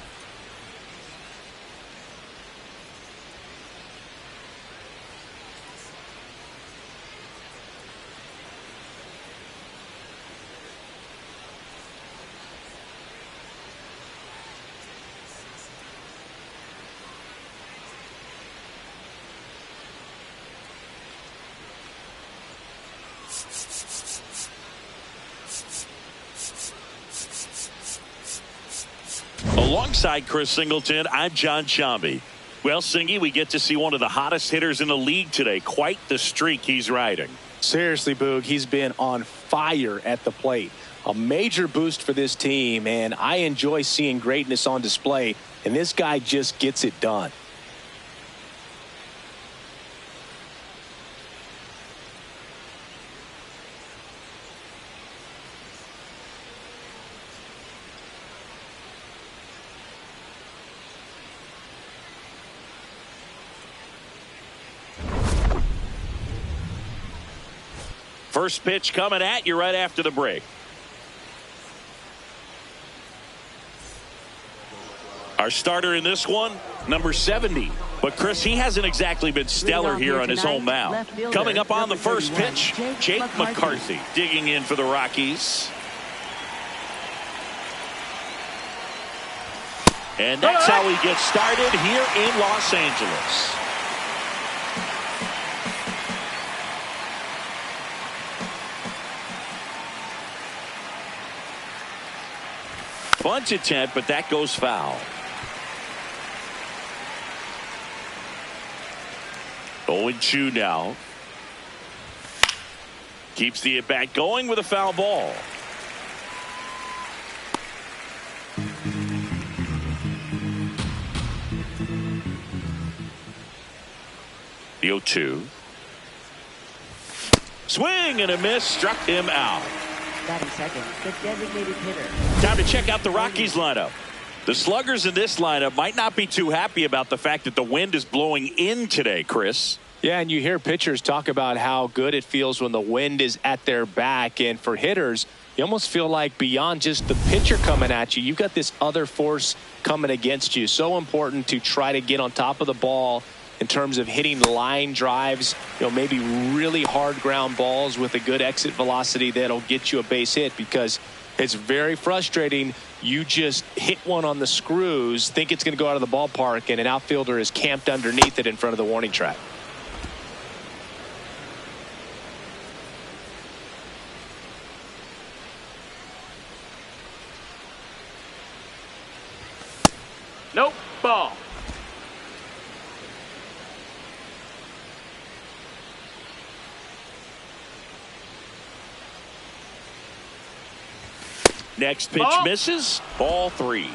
Alongside Chris Singleton, I'm John Chambi. Well, Singy, we get to see one of the hottest hitters in the league today. Quite the streak he's riding. Seriously, Boog, he's been on fire at the plate. A major boost for this team, and I enjoy seeing greatness on display, and this guy just gets it done. First pitch coming at you right after the break. Our starter in this one, number 70. But, Chris, he hasn't exactly been stellar here on his home mound. Coming up on the first pitch, Jake McCarthy digging in for the Rockies. And that's how he gets started here in Los Angeles. Bunt attempt, but that goes foul. 0-2 now. Keeps the at-bat going with a foul ball. The 0-2. Swing and a miss, struck him out. Batting second, the designated hitter. Time to check out the Rockies lineup. The sluggers in this lineup might not be too happy about the fact that the wind is blowing in today, Chris. Yeah, and you hear pitchers talk about how good it feels when the wind is at their back. And for hitters, you almost feel like beyond just the pitcher coming at you, you've got this other force coming against you. So important to try to get on top of the ball in terms of hitting line drives, maybe really hard ground balls with a good exit velocity that'll get you a base hit, because it's very frustrating. You just hit one on the screws, think it's going to go out of the ballpark, and an outfielder is camped underneath it in front of the warning track. Nope, ball. Next pitch misses. Ball 3.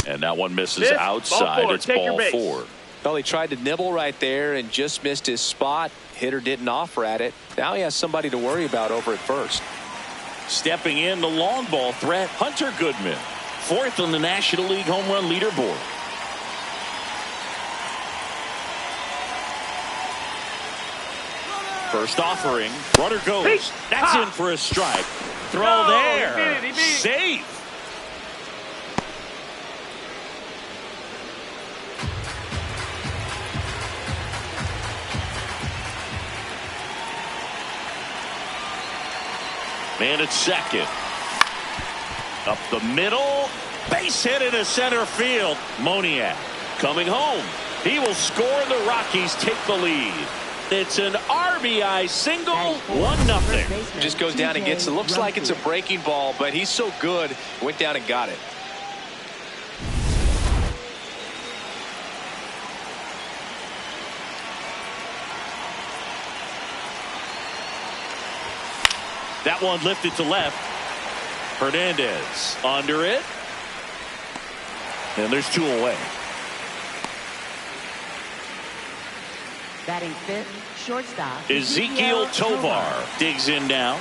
And that one misses outside. It's ball 4. Well, he tried to nibble right there and just missed his spot. Hitter didn't offer at it. Now he has somebody to worry about over at first. Stepping in, the long ball threat, Hunter Goodman. 4th on the National League home run leaderboard. First offering, runner goes. That's in for a strike. Throw there. Safe. Man at second. Up the middle. Base hit into center field. Moniak coming home. He will score, and the Rockies take the lead. It's an RBI single, 1-0. Just goes down and gets it. Looks like it's a breaking ball, but he's so good. Went down and got it. That one lifted to left. Hernandez under it. And there's 2 away. Batting fifth, shortstop Ezekiel Tovar digs in now.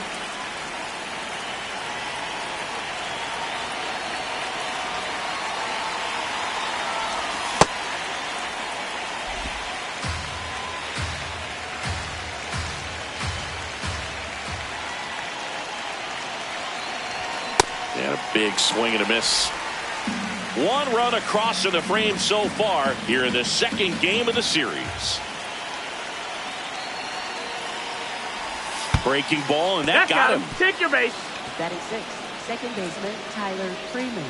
And a big swing and a miss. 1 run across in the frame so far here in the 2nd game of the series. Breaking ball, and that got him. Take your base. Batting sixth, second baseman Tyler Freeman.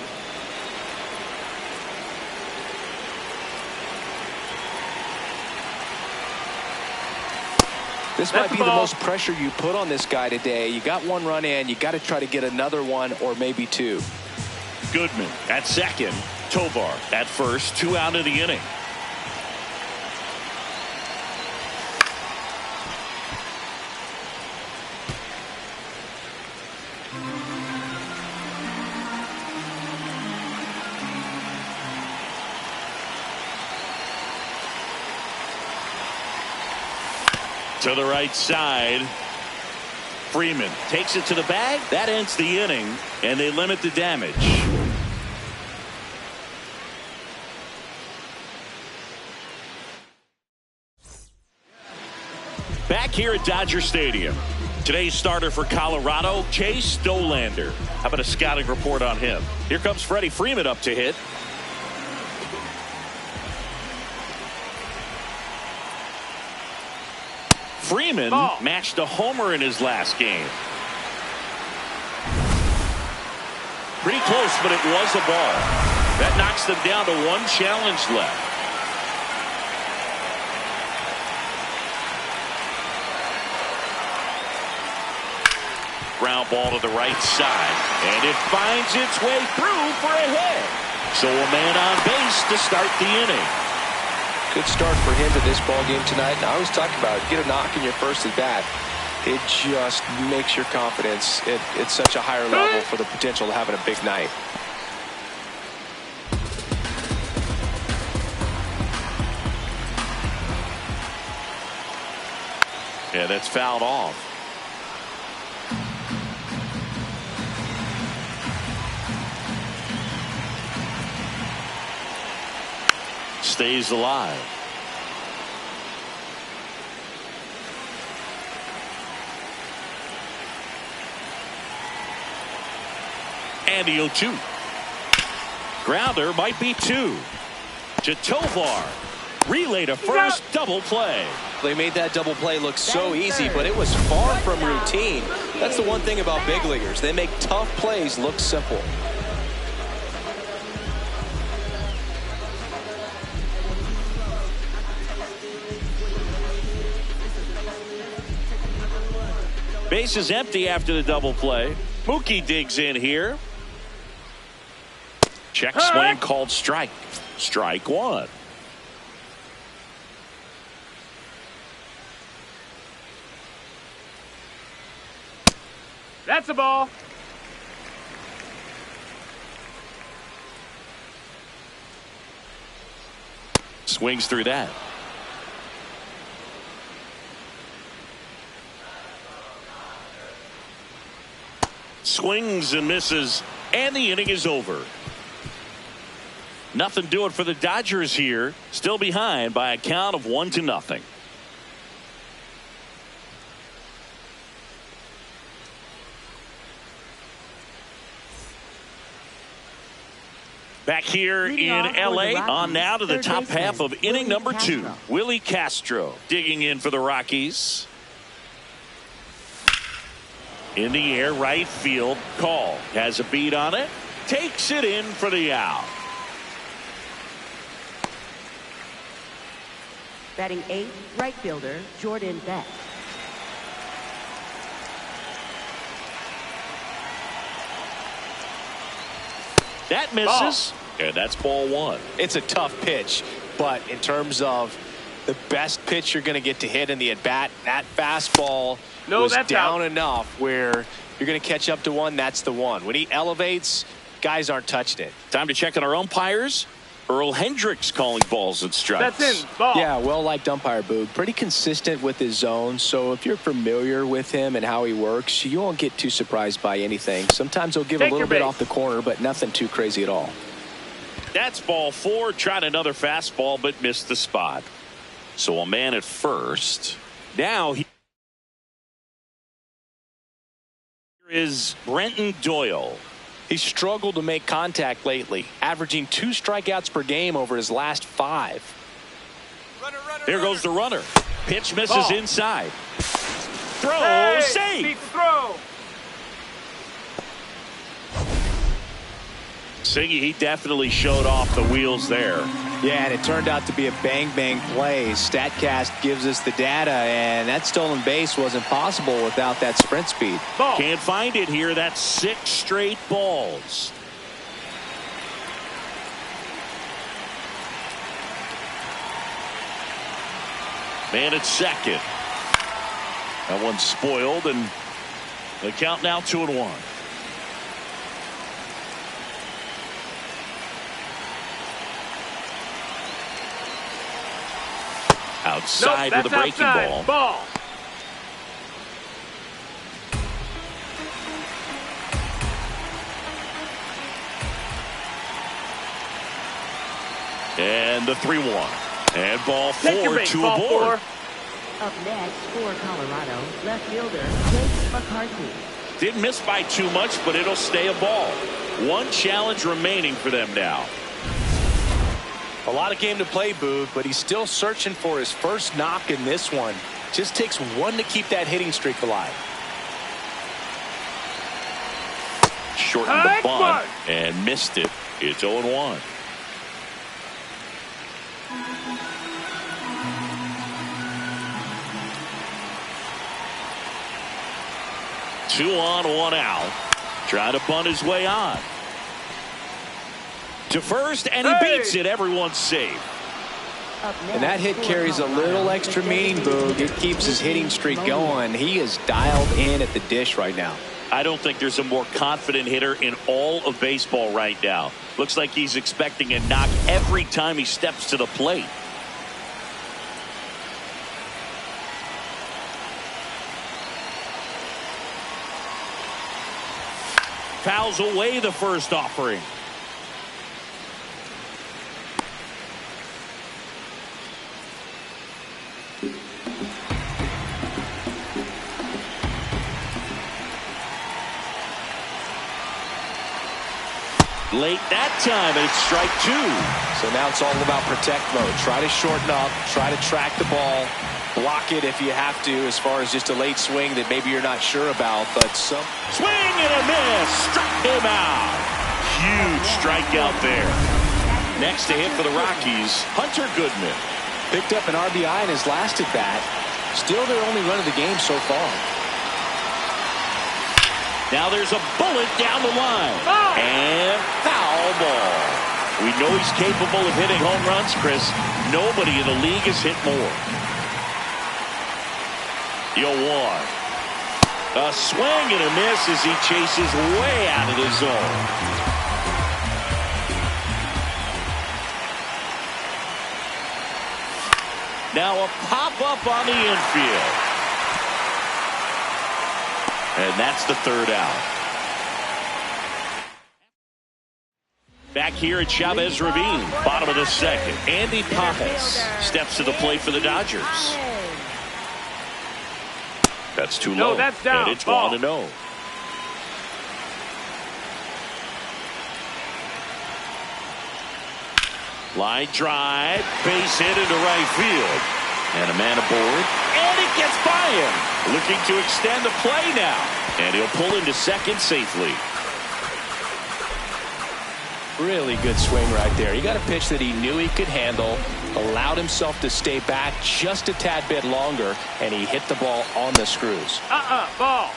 This might be the most pressure you put on this guy today. You got 1 run in. You got to try to get another 1 or maybe 2. Goodman at second. Tovar at first. 2 out of the inning. To the right side. Freeman takes it to the bag. That ends the inning, and they limit the damage. Back here at Dodger Stadium. Today's starter for Colorado, Chase Dollander. How about a scouting report on him? Here comes Freddie Freeman up to hit. Freeman matched a homer in his last game. Pretty close, but it was a ball. That knocks them down to 1 challenge left. Ground ball to the right side, and it finds its way through for a hit. So a man on base to start the inning. Good start for him to this ball game tonight. I always talk about it. Get a knock in your first at bat. It just makes your confidence at such a higher level for the potential of having a big night. Yeah, that's fouled off. Stays alive. And the 0-2. Grounder might be 2. To Tovar. Relay to first. Double play. They made that double play look so easy, but it was far from routine. That's the one thing about big leaguers. They make tough plays look simple. Base is empty after the double play. Mookie digs in here. Check swing called strike. Strike 1. That's a ball. Swings through that. Swings and misses, and the inning is over. Nothing doing for the Dodgers here. Still behind by a count of 1-0. Back here in L.A. on now to the top half of inning number 2. Willie Castro digging in for the Rockies. In the air, right field, call. Has a beat on it. Takes it in for the out. Batting 8th, right fielder, Jordan Beck. That misses. And that's ball 1. It's a tough pitch, but in terms of the best pitch you're going to get to hit in the at-bat, that fastball was down enough where you're going to catch up to one. That's the one. When he elevates, guys aren't touching it. Time to check on our umpires. Earl Hendricks calling balls and strikes. That's in. Ball. Yeah, well-liked umpire, Boog. Pretty consistent with his zone, so if you're familiar with him and how he works, you won't get too surprised by anything. Sometimes he'll give a little bit off the corner, but nothing too crazy at all. That's ball 4. Tried another fastball, but missed the spot. So a man at first. Now here is Brenton Doyle. He struggled to make contact lately, averaging 2 strikeouts per game over his last 5. There goes the runner. Pitch misses inside. Throw, safe. Beat the throw. Siggy, he definitely showed off the wheels there. Yeah, and it turned out to be a bang-bang play. StatCast gives us the data, and that stolen base wasn't possible without that sprint speed. Ball. Can't find it here. That's 6 straight balls. Man at second. That one's spoiled, and the count now 2-1. Outside with a breaking ball. And the 3-1. And ball 4 to a board. Up next for Colorado, left fielder Jake McCarthy. Didn't miss by too much, but it'll stay a ball. One challenge remaining for them now. A lot of game to play, Boog, but he's still searching for his first knock in this one. Just takes one to keep that hitting streak alive. Shortened the bunt and missed it. It's 0-1. Two on, 1 out. Trying to bunt his way on. To first, and he beats it. Everyone's safe. And that hit carries a little extra meaning, Boog. It keeps his hitting streak going. He is dialed in at the dish right now. I don't think there's a more confident hitter in all of baseball right now. Looks like he's expecting a knock every time he steps to the plate. Fouls away the first offering. Late that time, and it's strike 2. So now it's all about protect mode. Try to shorten up, try to track the ball, block it if you have to, as far as just a late swing that maybe you're not sure about. But some swing and a miss, struck him out. Huge strikeout there. Next to hit for the Rockies, Hunter Goodman. Picked up an RBI in his last at bat. Still their only run of the game so far. Now there's a bullet down the line. And foul ball. We know he's capable of hitting home runs, Chris. Nobody in the league has hit more. 0-1. A swing and a miss as he chases way out of the zone. Now a pop-up on the infield. And that's the 3rd out. Back here at Chavez Ravine, bottom of the 2nd. Andy Pappas steps to the plate for the Dodgers. That's too low. That's down. And it's 1-0. Line drive, base hit into right field. And a man aboard. And it gets by him. Looking to extend the play now. And he'll pull into second safely. Really good swing right there. He got a pitch that he knew he could handle, allowed himself to stay back just a tad bit longer, and he hit the ball on the screws. Ball.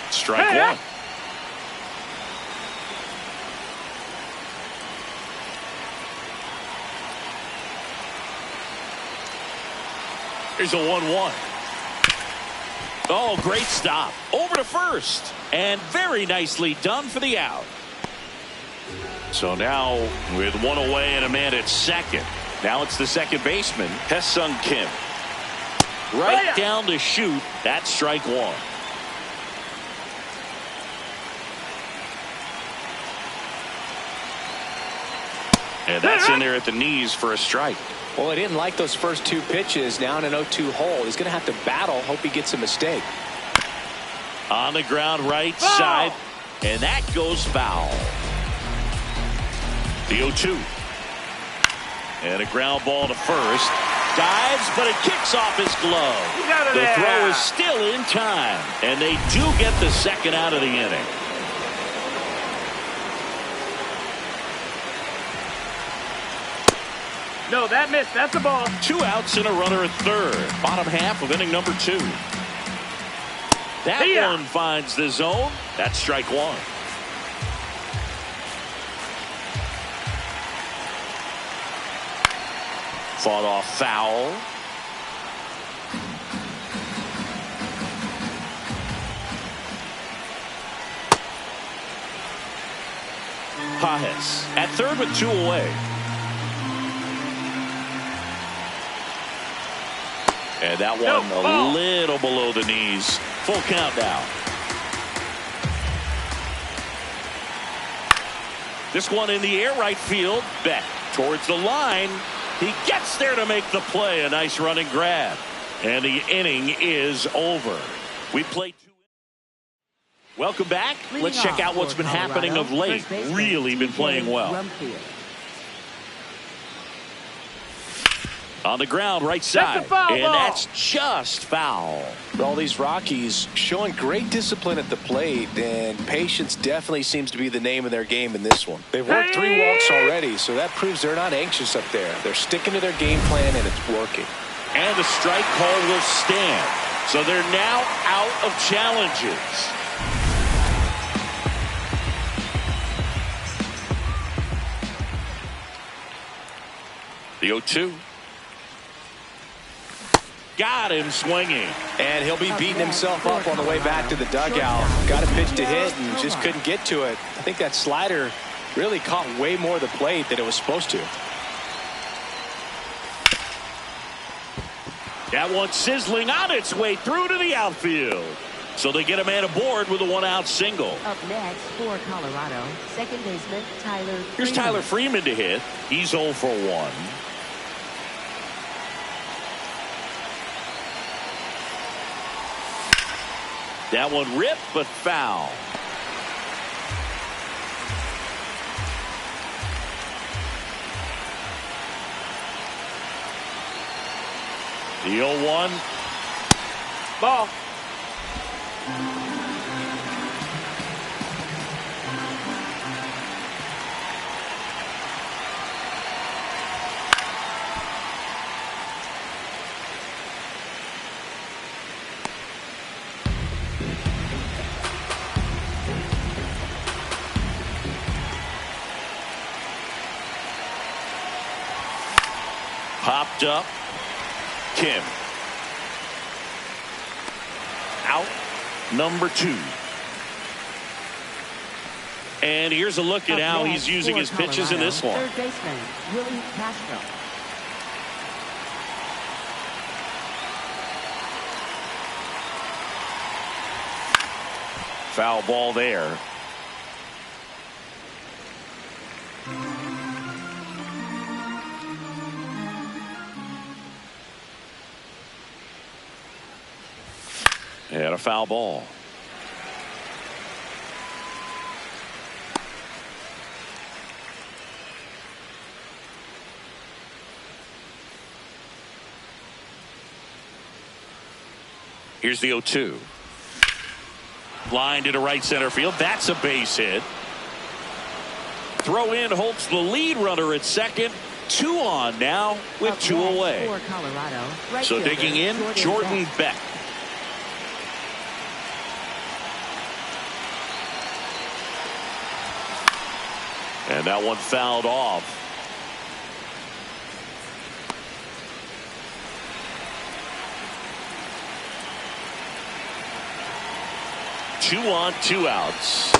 Strike one. Here's a 1-1. Oh, great stop. Over to first. And very nicely done for the out. So now with one away and a man at second. Now it's the second baseman, Hae-Sung Kim. Right down to shoot. That's strike one. And that's in there at the knees for a strike. Well, he didn't like those first two pitches. Now in an 0-2 hole. He's going to have to battle. Hope he gets a mistake. On the ground right side. And that goes foul. The 0-2. And a ground ball to first. Dives, but it kicks off his glove. The throw is still in time. And they do get the second out of the inning. No, that missed. That's a ball. 2 outs and a runner at third. Bottom half of inning number 2. That one finds the zone. That's strike one. Fought off foul. Pajes at third with 2 away. And that one a little below the knees. Full count now. This one in the air right field. Beck towards the line. He gets there to make the play. A nice running grab. And the inning is over. We played 2. Welcome back. Let's check out what's been happening of late. Really been playing well. On the ground, right side. And that's just foul. All these Rockies showing great discipline at the plate, and patience definitely seems to be the name of their game in this one. They've worked 3 walks already, so that proves they're not anxious up there. They're sticking to their game plan, and it's working. And the strike call will stand. So they're now out of challenges. The 0-2. Got him swinging. And he'll be beating himself up on the way back to the dugout. Got a pitch to hit and just couldn't get to it. I think that slider really caught way more of the plate than it was supposed to. That one sizzling on its way through to the outfield. So they get a man aboard with a 1-out single. Up next for Colorado, second baseman Tyler Freeman. Here's Tyler Freeman to hit. He's 0 for 1. That one ripped, but foul. The 0-1. Ball. Popped up. Kim. Out number 2. And here's a look at how he's using his pitches in this one. Third baseman Willie Castro. Foul ball there. And a foul ball. Here's the 0-2. Line to right center field. That's a base hit. Throw in holds the lead runner at second. 2 on now with 2 away. For Colorado, right So fielder, digging in, Jordan Beck. And that one fouled off. Two on, 2 outs.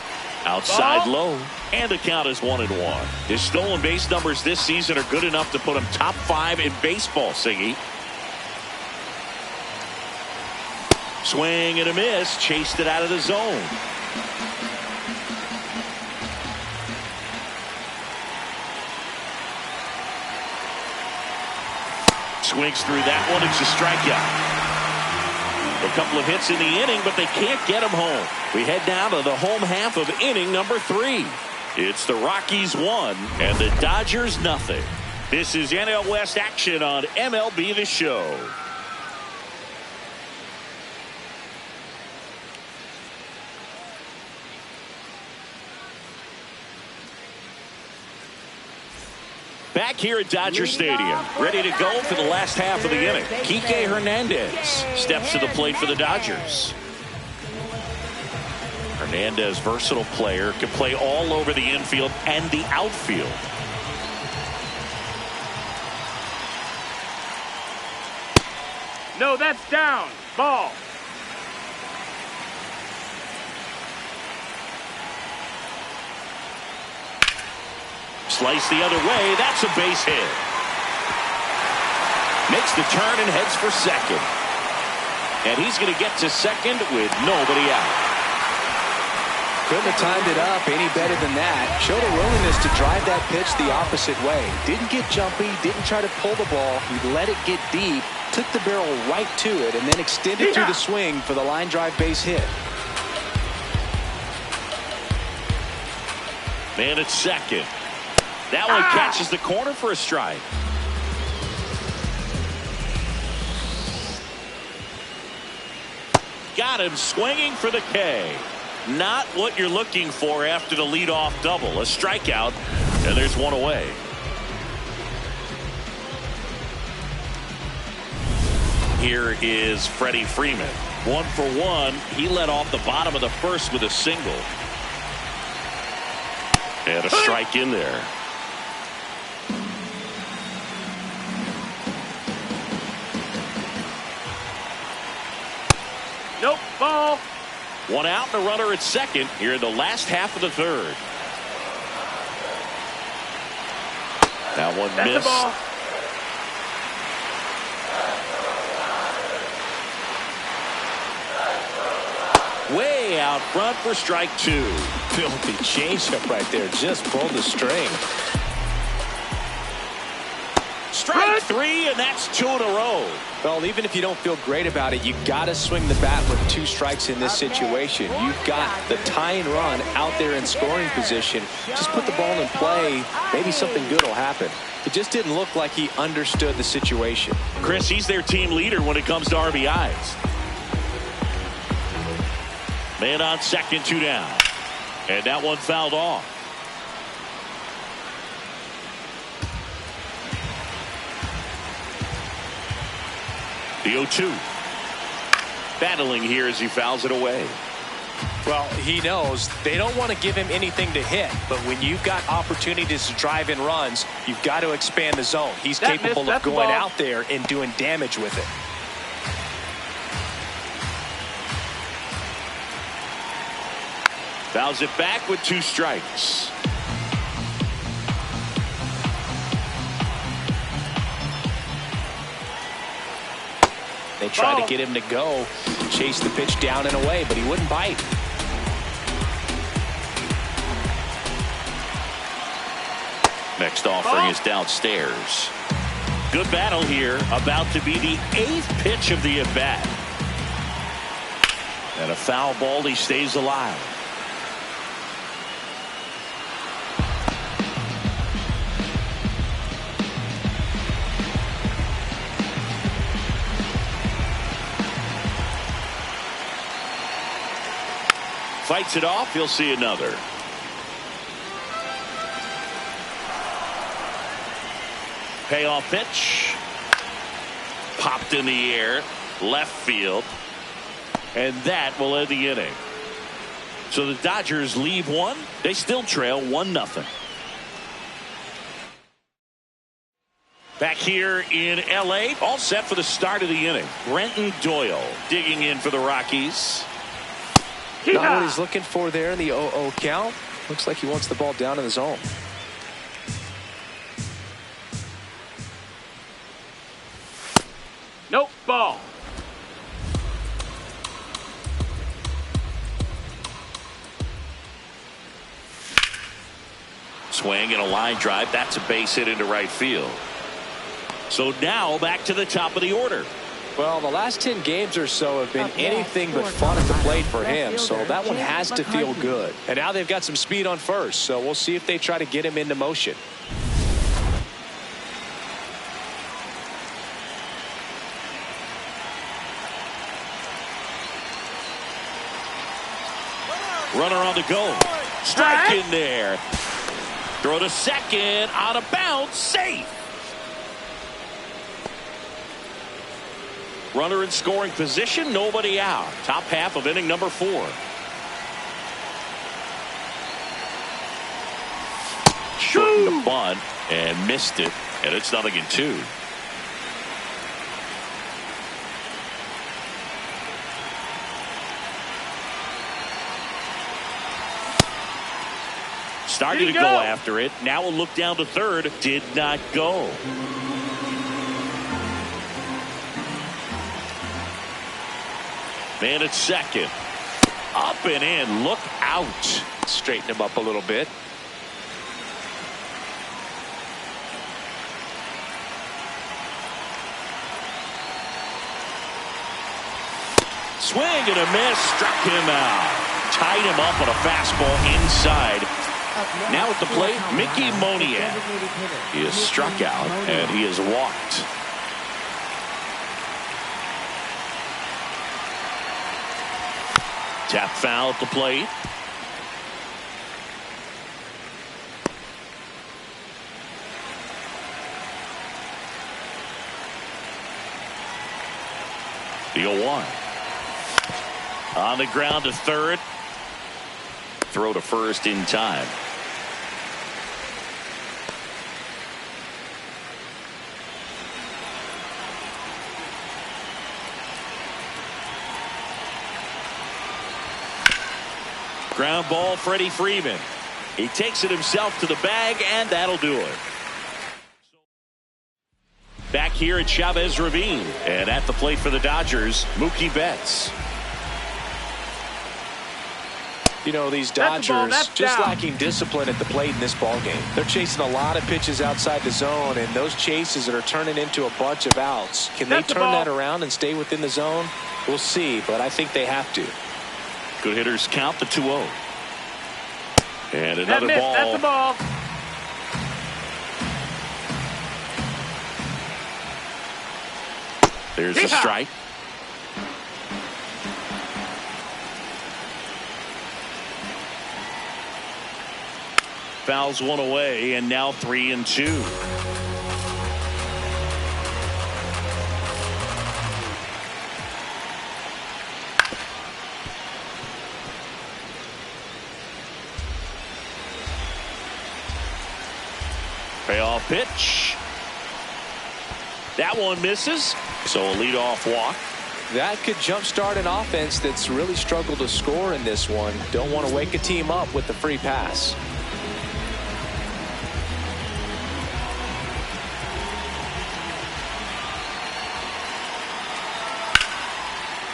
Outside low, and the count is 1-1. His stolen base numbers this season are good enough to put him top 5 in baseball, Siggy. Swing and a miss, chased it out of the zone. Swings through that one, it's a strikeout. A couple of hits in the inning, but they can't get him home. We head down to the home half of inning number 3. It's the Rockies 1 and the Dodgers nothing. This is NL West action on MLB The Show. Back here at Dodger Stadium, ready to go for the last half of the inning. Kike Hernandez steps to the plate for the Dodgers. Hernandez, versatile player, can play all over the infield and the outfield. No, that's down. Ball. Slice the other way. That's a base hit. Makes the turn and heads for second. And he's going to get to second with nobody out. Couldn't have timed it up any better than that. Showed a willingness to drive that pitch the opposite way. Didn't get jumpy, didn't try to pull the ball. He let it get deep, took the barrel right to it, and then extended through the swing for the line drive base hit. Man at second. That one catches the corner for a strike. Got him swinging for the K. Not what you're looking for after the leadoff double. A strikeout, and there's one away. Here is Freddie Freeman. 1 for 1. He led off the bottom of the first with a single. And a strike in there. Nope, ball. 1 out and a runner at second here in the last half of the third. That one That's missed. the ball. Way out front for strike 2. Filthy changeup right there. Just pulled the string. Strike 3, and that's 2 in a row. Well, even if you don't feel great about it, you got to swing the bat with 2 strikes in this situation. You've got the tying run out there in scoring position. Just put the ball in play. Maybe something good will happen. It just didn't look like he understood the situation. Chris, he's their team leader when it comes to RBIs. Man on second, 2 down. And that one fouled off. The 0-2. Battling here as he fouls it away. Well, he knows they don't want to give him anything to hit, but when you've got opportunities to drive in runs, you've got to expand the zone. He's capable of going out there and doing damage with it. Fouls it back with 2 strikes. They tried to get him to go, chase the pitch down and away, but he wouldn't bite. Next offering is downstairs. Good battle here. About to be the 8th pitch of the at-bat. And a foul ball. He stays alive. Fights it off. He'll see another. Payoff pitch. Popped in the air. Left field. And that will end the inning. So the Dodgers leave one. They still trail 1-0. Back here in L.A., all set for the start of the inning. Brenton Doyle digging in for the Rockies. Not what he's looking for there in the 0-0 count. Looks like he wants the ball down in the zone. Nope, ball. Swing and a line drive. That's a base hit into right field. So now back to the top of the order. Well, the last 10 games or so have been anything but fun at the plate for him, so that one has to feel good. And now they've got some speed on first, so we'll see if they try to get him into motion. Runner on the go. Strike in there. Throw to second. Out of bounds. Safe. Runner in scoring position. Nobody out. Top half of inning number 4. Shortened the bunt and missed it. And it's 0-2. Started to go after it. Now a look down to third. Did not go. Man at second. Up and in. Look out. Straighten him up a little bit. Swing and a miss. Struck him out. Tied him up on a fastball inside. Now at the plate, Mickey Moniak. He is struck out and he is walked. Tap foul at the plate. The 0-1. On the ground to third. Throw to first in time. Ground ball, Freddie Freeman. He takes it himself to the bag, and that'll do it. Back here at Chavez Ravine, and at the plate for the Dodgers, Mookie Betts. You know, these Dodgers just lacking discipline at the plate in this ball game. They're chasing a lot of pitches outside the zone, and those chases that are turning into a bunch of outs. Can they turn that around and stay within the zone? We'll see, but I think they have to. Good hitters count the 2-0. And another ball. That's a ball. There's the strike. Fouls one away, and now 3-2. Payoff pitch. That one misses. So a leadoff walk. That could jumpstart an offense that's really struggled to score in this one. Don't want to wake a team up with the free pass.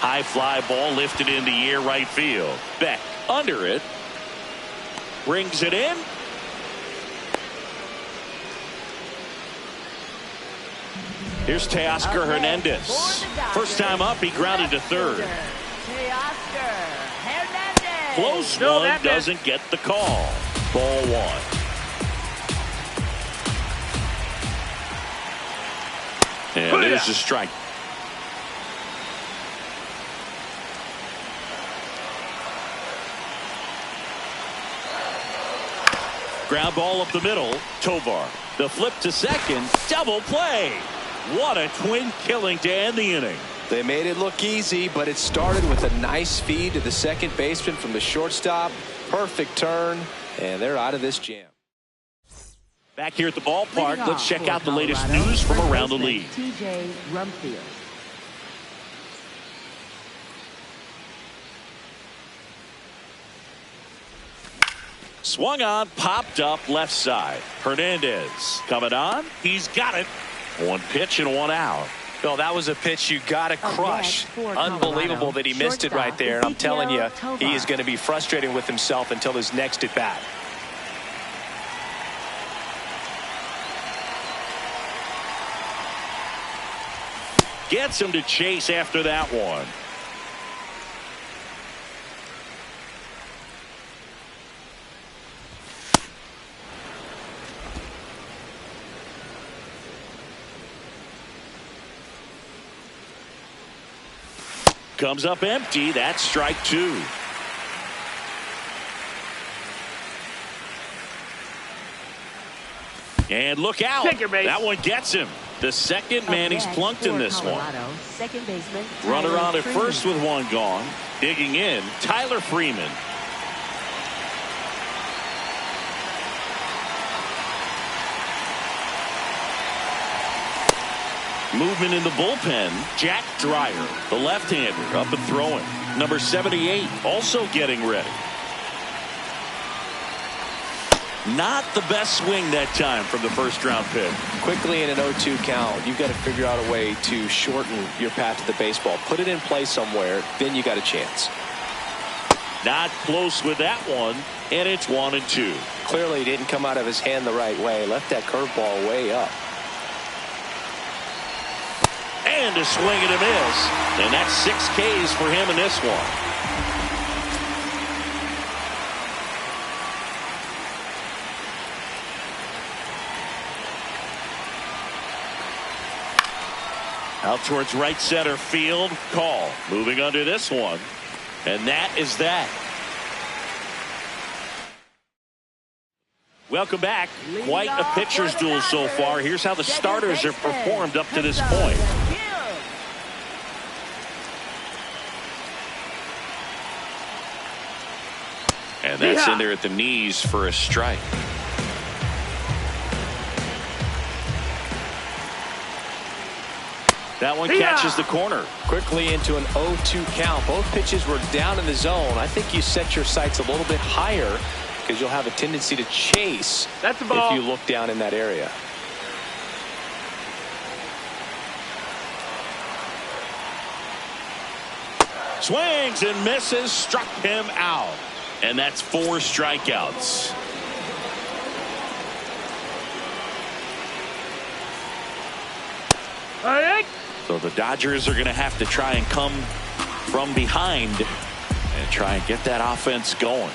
High fly ball lifted in the air right field. Beck under it. Brings it in. Here's Teoscar Hernandez. First time up, he grounded to third. Close one, doesn't get the call. Ball 1. And there's the strike. Ground ball up the middle. Tovar. The flip to second. Double play. What a twin killing to end the inning. They made it look easy, but it started with a nice feed to the second baseman from the shortstop. Perfect turn, and they're out of this jam. Back here at the ballpark, let's check out the latest news from around the league. TJ Rumfield. Swung on, popped up left side. Hernandez coming on. He's got it. One pitch and one out. No, that was a pitch you got to crush. Unbelievable that he missed it right there. And I'm telling you, he is going to be frustrated with himself until his next at bat. Gets him to chase after that one. Comes up empty. That's strike two. And look out. That one gets him. The second man he's plunked in this one. Second baseman. Runner on at first with one gone. Digging in, Tyler Freeman. Movement in the bullpen. Jack Dreyer, the left-hander, up and throwing. Number 78 also getting ready. Not the best swing that time from the first round pick. Quickly in an 0-2 count, you've got to figure out a way to shorten your path to the baseball. Put it in play somewhere, then you got a chance. Not close with that one, and it's 1-2. Clearly didn't come out of his hand the right way. Left that curveball way up. And a swing and a miss. And that's 6 Ks for him in this one. Out towards right center field. Call. Moving under this one. And that is that. Welcome back. Quite a pitcher's duel so far. Here's how the starters have performed up to this point. And that's in there at the knees for a strike. That one catches the corner. Quickly into an 0-2 count. Both pitches were down in the zone. I think you set your sights a little bit higher because you'll have a tendency to chase if you look down in that area. Swings and misses, struck him out. And that's 4 strikeouts. So the Dodgers are going to have to try and come from behind and try and get that offense going.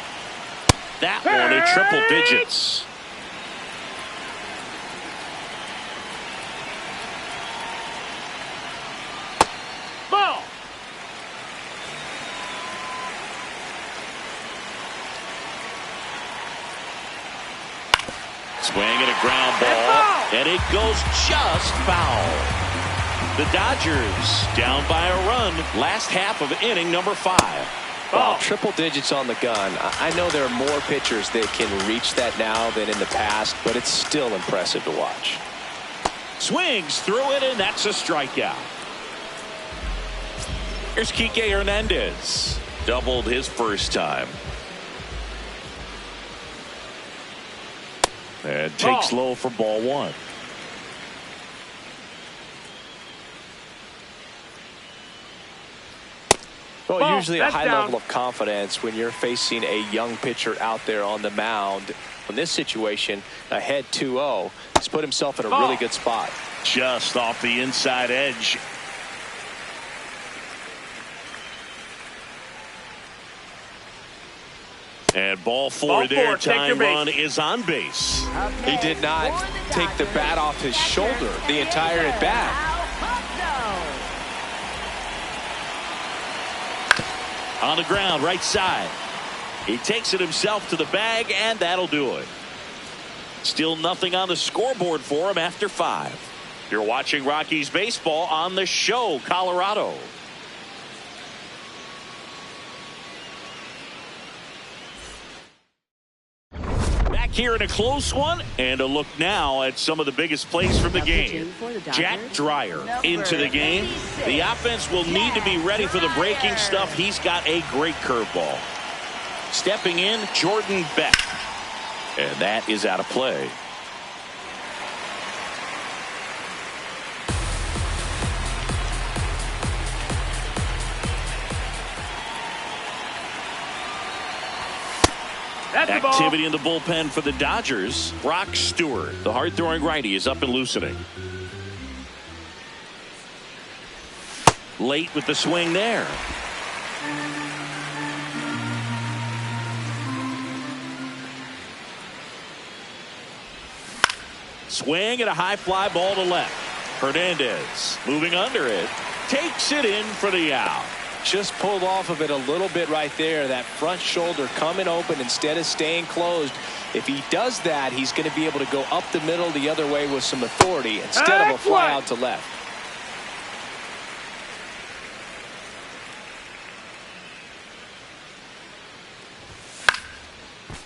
That one in triple digits. Ball. Swing and a ground ball. And it goes just foul. The Dodgers down by a run. Last half of inning number 5. Well, triple digits on the gun. I know there are more pitchers that can reach that now than in the past, but it's still impressive to watch. Swings through it, and that's a strikeout. Here's Kike Hernandez. Doubled his first time. And takes low for ball 1. Well, usually a high level of confidence when you're facing a young pitcher out there on the mound. In this situation, ahead 2-0, he's put himself in a really good spot. Just off the inside edge. And ball 4 there. Time run is on base. He did not take the bat off his shoulder the entire at bat. On the ground, right side. He takes it himself to the bag, and that'll do it. Still nothing on the scoreboard for him after 5. You're watching Rockies baseball on the show, Colorado. Back here in a close one, and a look now at some of the biggest plays from the game. Jack Dreyer into the game. The offense will need to be ready for the breaking stuff. He's got a great curveball. Stepping in, Jordan Beck. And that is out of play. Activity in the bullpen for the Dodgers. Brock Stewart, the hard-throwing righty, is up and loosening. Late with the swing there. Swing and a high fly ball to left. Hernandez moving under it. Takes it in for the out. Just pulled off of it a little bit right there. That front shoulder coming open instead of staying closed. If he does that, he's going to be able to go up the middle the other way with some authority instead of a fly out to left.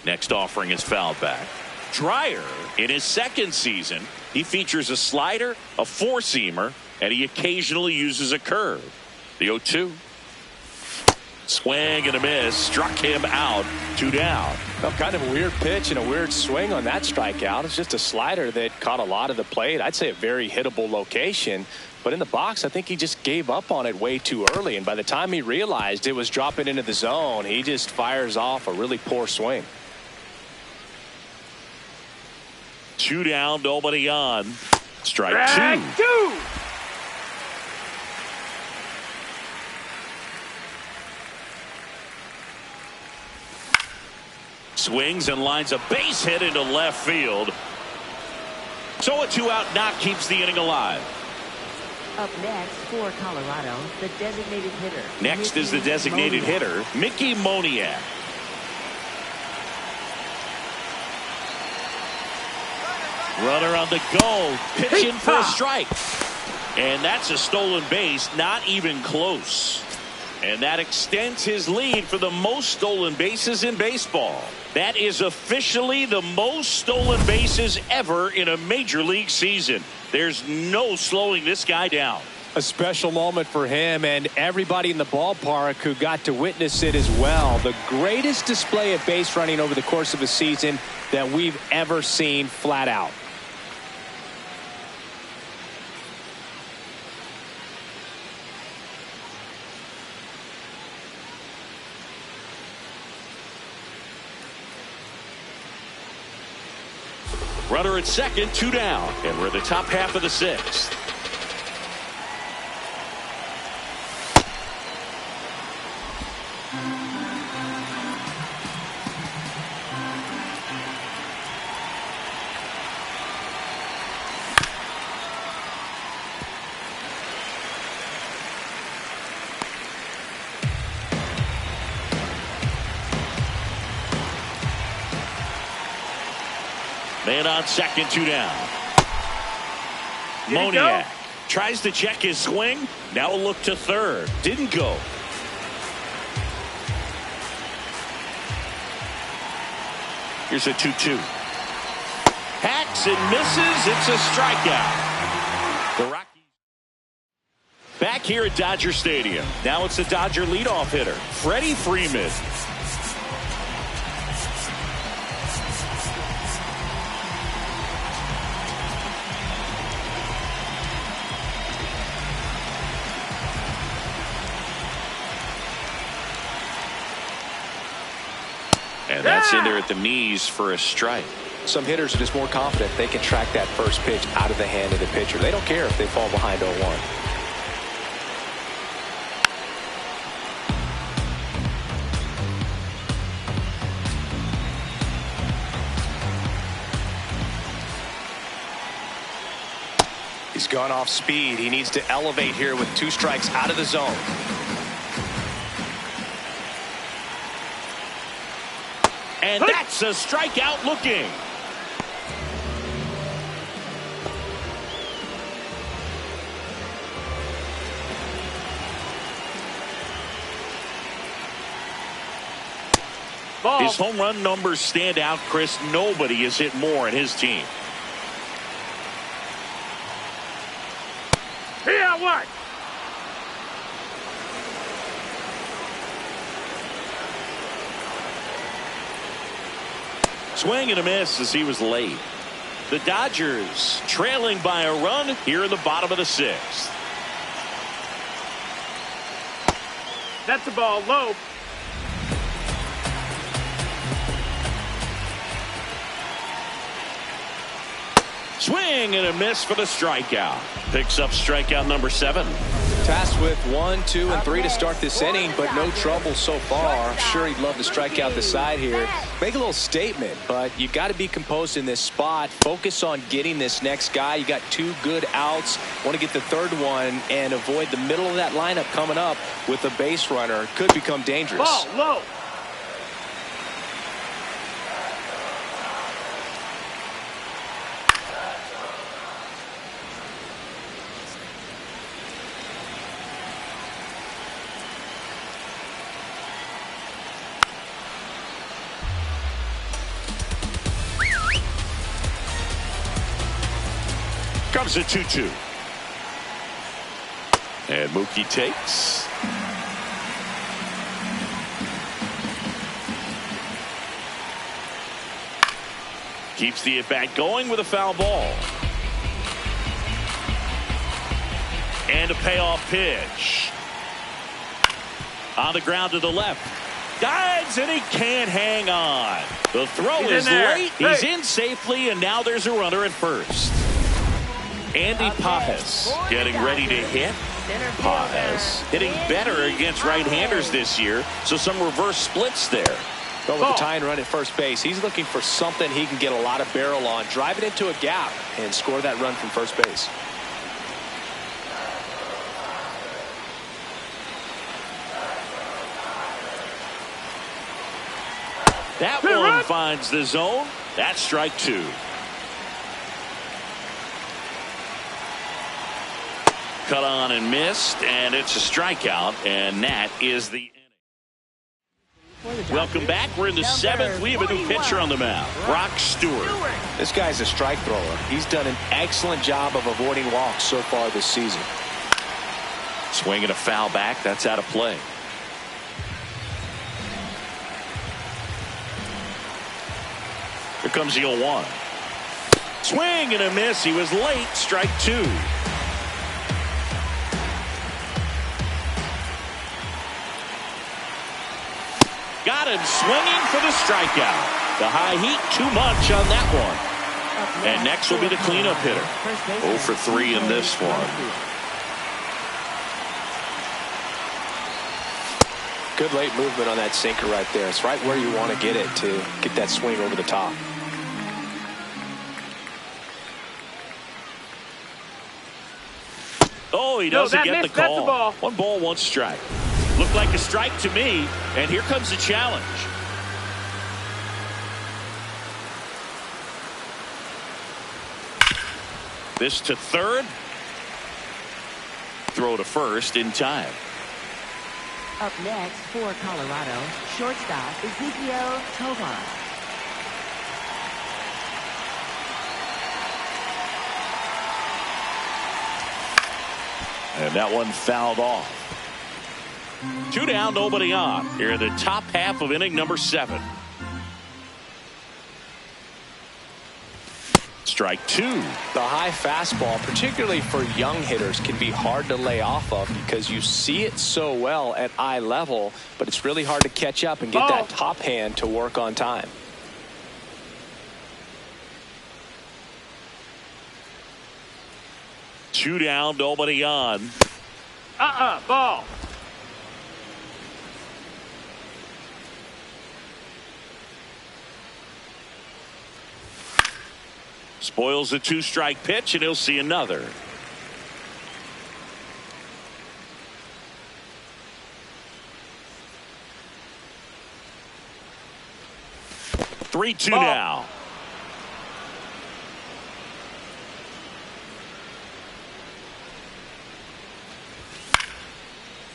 Next offering is fouled back. Dreyer, in his second season, he features a slider, a four-seamer, and he occasionally uses a curve. The 0-2. Swing and a miss. Struck him out. 2 down. Well, kind of a weird pitch and a weird swing on that strikeout. It's just a slider that caught a lot of the plate. I'd say a very hittable location. But in the box, I think he just gave up on it way too early. And by the time he realized it was dropping into the zone, he just fires off a really poor swing. 2 down, nobody on. Strike two. Swings and lines a base hit into left field. So a 2-out knock keeps the inning alive. Up next for Colorado, the designated hitter. Next is the designated hitter, Mickey Moniak. Runner on the go, pitching for a strike. And that's a stolen base, not even close. And that extends his lead for the most stolen bases in baseball. That is officially the most stolen bases ever in a major league season. There's no slowing this guy down. A special moment for him and everybody in the ballpark who got to witness it as well. The greatest display of base running over the course of a season that we've ever seen flat out. Runner at second, 2 down, and we're in the top half of the 6th. Man on second, 2 down. Moniak tries to check his swing. Now a look to third. Didn't go. Here's a 2-2. Hacks and misses. It's a strikeout. The Rockies back here at Dodger Stadium. Now it's the Dodger leadoff hitter, Freddie Freeman. And that's in there at the knees for a strike. Some hitters are just more confident they can track that first pitch out of the hand of the pitcher. They don't care if they fall behind 0-1. He's gone off speed. He needs to elevate here with 2 strikes out of the zone. And that's a strikeout looking. Ball. His home run numbers stand out, Chris. Nobody has hit more in his team. Here, what? Swing and a miss as he was late. The Dodgers trailing by a run here in the bottom of the sixth. That's the ball low. Swing and a miss for the strikeout. Picks up strikeout number 7. Tasked with 1, 2, and 3 to start this inning, but no trouble so far. I'm sure he'd love to strike out the side here. Make a little statement, but you got to be composed in this spot. Focus on getting this next guy. You got 2 good outs. Want to get the third one and avoid the middle of that lineup coming up with a base runner. Could become dangerous. Ball low. Comes a 2-2. And Mookie takes. Keeps the at-bat going with a foul ball. And a payoff pitch. On the ground to the left. Dives and he can't hang on. The throw is late. He's in safely, and now there's a runner at first. Andy Pajas getting ready to hit. Pajas hitting better against right-handers this year, so some reverse splits there. But with the tying run at first base, he's looking for something he can get a lot of barrel on, drive it into a gap, and score that run from first base. That one finds the zone. That's strike 2. Cut on and missed, and it's a strikeout, and that is the inning. Welcome back. We're in the 7th. We have a new pitcher on the mound, Brock Stewart. This guy's a strike thrower. He's done an excellent job of avoiding walks so far this season. Swinging a foul back. That's out of play. Here comes the 0-1. Swing and a miss. He was late. Strike 2. Got him swinging for the strikeout. The high heat, too much on that one. And next will be the cleanup hitter. 0 for 3 in this one. Good late movement on that sinker right there. It's right where you want to get it to get that swing over the top. Oh, he doesn't get the missed. That's call. a ball. 1 ball, 1 strike. Looked like a strike to me, and here comes the challenge. This to third. Throw to first in time. Up next for Colorado, shortstop Ezekiel Tovar. And that one fouled off. 2 down, nobody on. Here in the top half of inning number 7. Strike 2. The high fastball, particularly for young hitters, can be hard to lay off of because you see it so well at eye level, but it's really hard to catch up and get that top hand to work on time. Two down, nobody on. Ball. Spoils a 2-strike pitch, and he'll see another. Three, 2 now.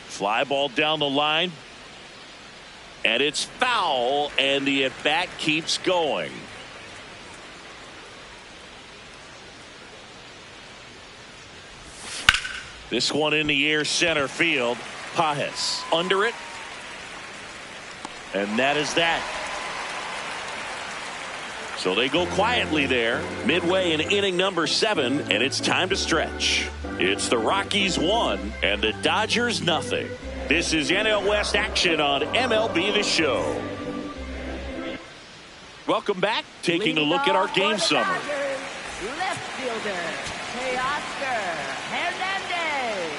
Fly ball down the line. And it's foul, and the at-bat keeps going. This one in the air, center field. Pajes under it. And that is that. So they go quietly there, midway in inning number 7, and it's time to stretch. It's the Rockies 1 and the Dodgers nothing. This is NL West action on MLB The Show. Welcome back. Taking a look at our game summary. Left fielder, Teoscar Hernandez.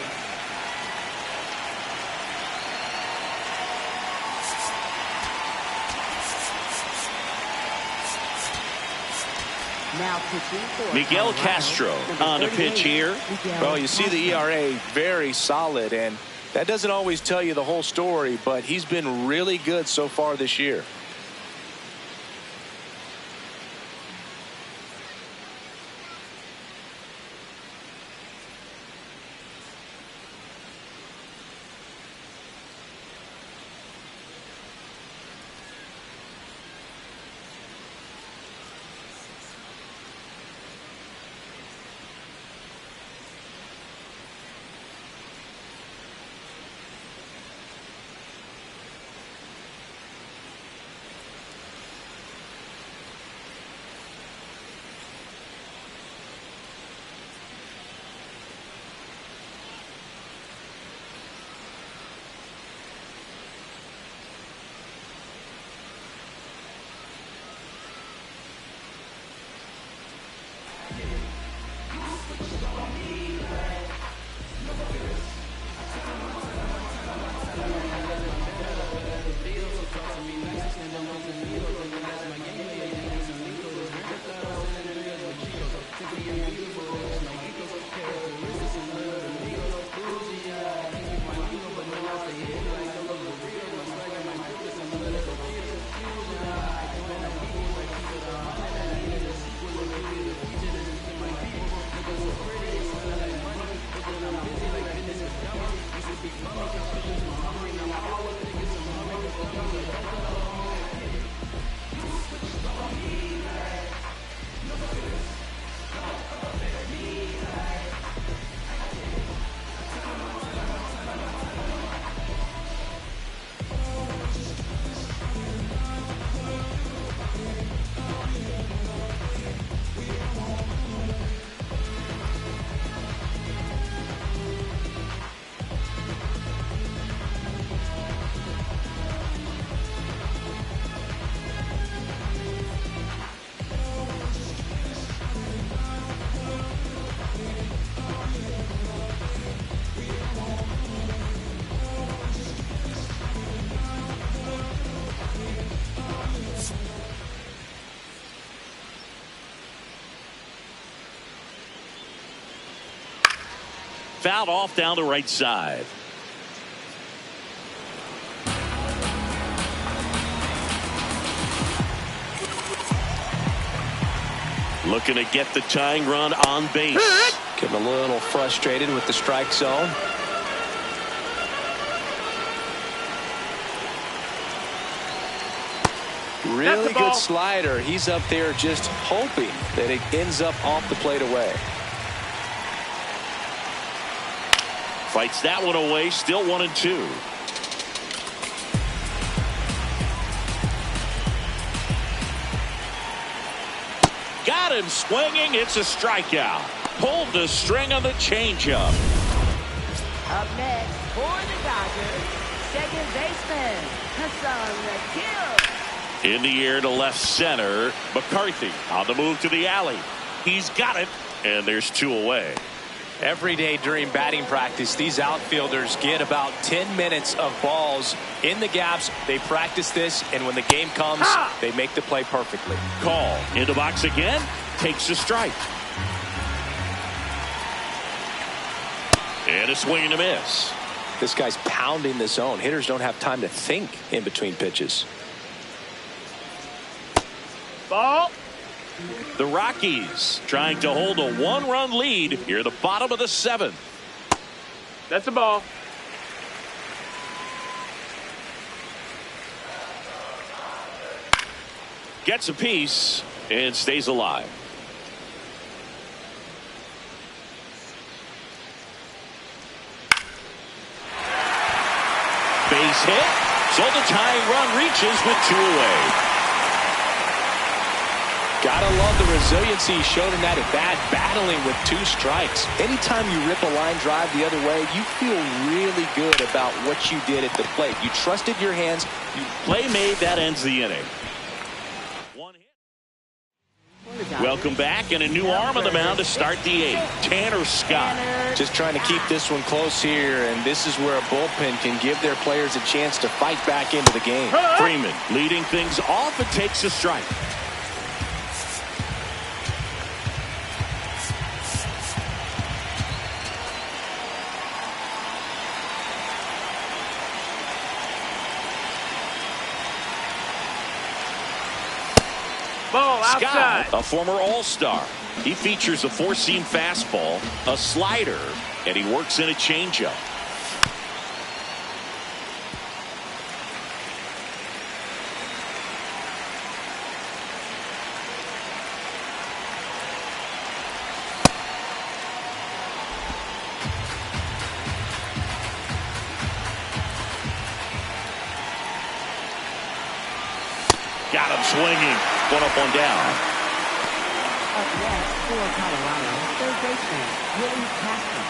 Now pitching for Miguel Colorado, Castro number on the 38, pitch here. Miguel Well, you see the Castro. ERA very solid, and that doesn't always tell you the whole story, but he's been really good so far this year. Fouled off down the right side. Looking to get the tying run on base. Getting a little frustrated with the strike zone. Really good slider. He's up there just hoping that it ends up off the plate away. Fights that one away. Still 1-2. Got him swinging. It's a strikeout. Pulled the string on the changeup. Up next for the Dodgers, second baseman Hassan Rakil. In the air to left center. McCarthy on the move to the alley. He's got it, and there's 2 away. Every day during batting practice, these outfielders get about 10 minutes of balls in the gaps. They practice this, and when the game comes, they make the play perfectly. Call in the box again. Takes a strike. And a swing and a miss. This guy's pounding the zone. Hitters don't have time to think in between pitches. Ball. The Rockies trying to hold a 1-run lead near the bottom of the 7th. That's a ball. gets a piece and stays alive. Base hit. So the tying run reaches with 2 away. Gotta love the resiliency he showed in that at bat, battling with 2 strikes. Anytime you rip a line drive the other way, you feel really good about what you did at the plate. You trusted your hands. Play made, that ends the inning. 1 hit. Welcome back, and a new arm on the mound to start the 8th. Tanner Scott. Just trying to keep this one close here, and this is where a bullpen can give their players a chance to fight back into the game. Freeman leading things off and takes a strike. Ball outside. Scott, a former All-Star. He features a 4-seam fastball, a slider, and he works in a changeup. Got him swinging. One up, one down. Up next for Colorado, third baseman Willie Castro.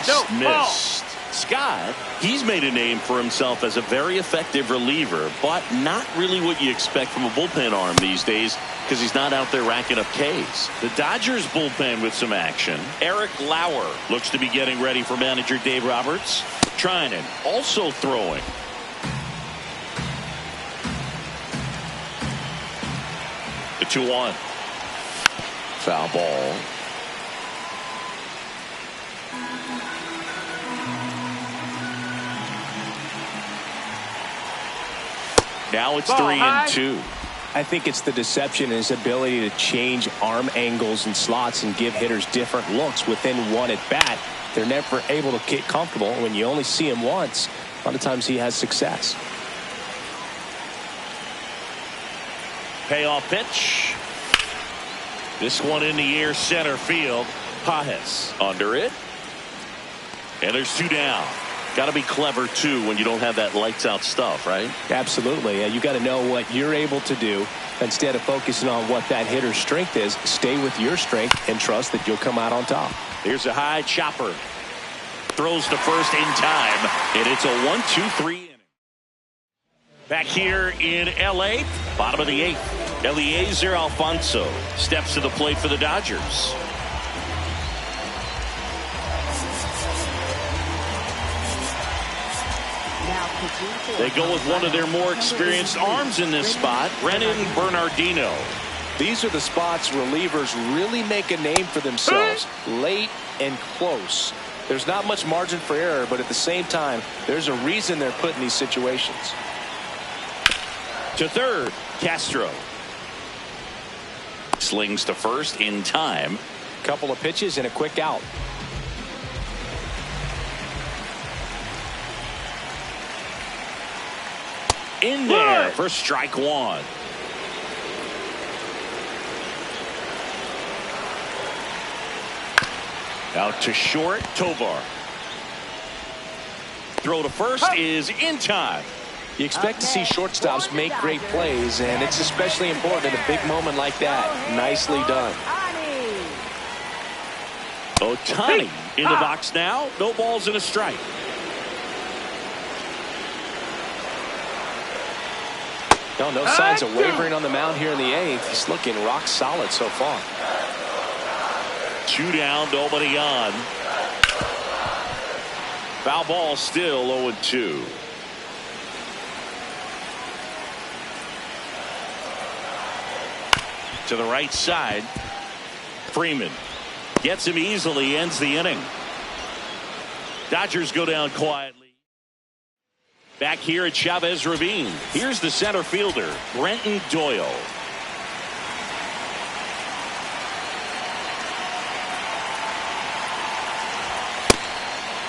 Just missed. Scott, he's made a name for himself as a very effective reliever, but not really what you expect from a bullpen arm these days because he's not out there racking up Ks. The Dodgers bullpen with some action. Eric Lauer looks to be getting ready for manager Dave Roberts. Trinan also throwing. The 2-1. Foul ball. Now it's 3-2. I think it's the deception in his ability to change arm angles and slots and give hitters different looks within one at bat. They're never able to get comfortable. When you only see him once, a lot of times he has success. Payoff pitch. This one in the air, center field. Pajes under it. And there's 2 down. Got to be clever, too, when you don't have that lights-out stuff, right? Absolutely. You got to know what you're able to do. Instead of focusing on what that hitter's strength is, stay with your strength and trust that you'll come out on top. Here's a high chopper. Throws to first in time, and it's a 1-2-3 inning. Back here in L.A., bottom of the 8th. Eliezer Alfonso steps to the plate for the Dodgers. They go with one of their more experienced arms in this spot, Brennan Bernardino. These are the spots relievers really make a name for themselves, late and close. There's not much margin for error, but at the same time, there's a reason they're put in these situations. To third, Castro. Slings to first in time. Couple of pitches and a quick out. In there for strike 1. Out to short, Tovar. Throw to first is in time. You expect to see shortstops make great plays, and it's especially important in a big moment like that. Nicely done. Ohtani in the box now. No balls and a strike. No signs of wavering on the mound here in the 8th. He's looking rock solid so far. 2 down, nobody on. Foul ball, still 0-2. To the right side. Freeman gets him easily, ends the inning. Dodgers go down quietly. Back here at Chavez Ravine, here's the center fielder, Brenton Doyle.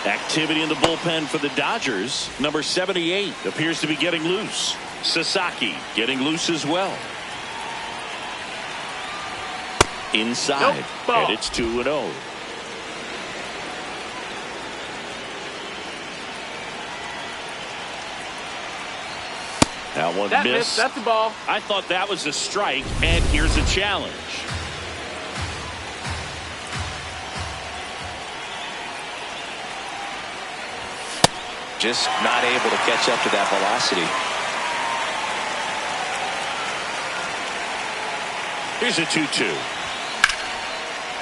Activity in the bullpen for the Dodgers. Number 78 appears to be getting loose. Sasaki getting loose as well. Inside. Nope. And it's 2-0. That one missed. That's the ball. I thought that was a strike, and here's a challenge. Just not able to catch up to that velocity. Here's a 2-2.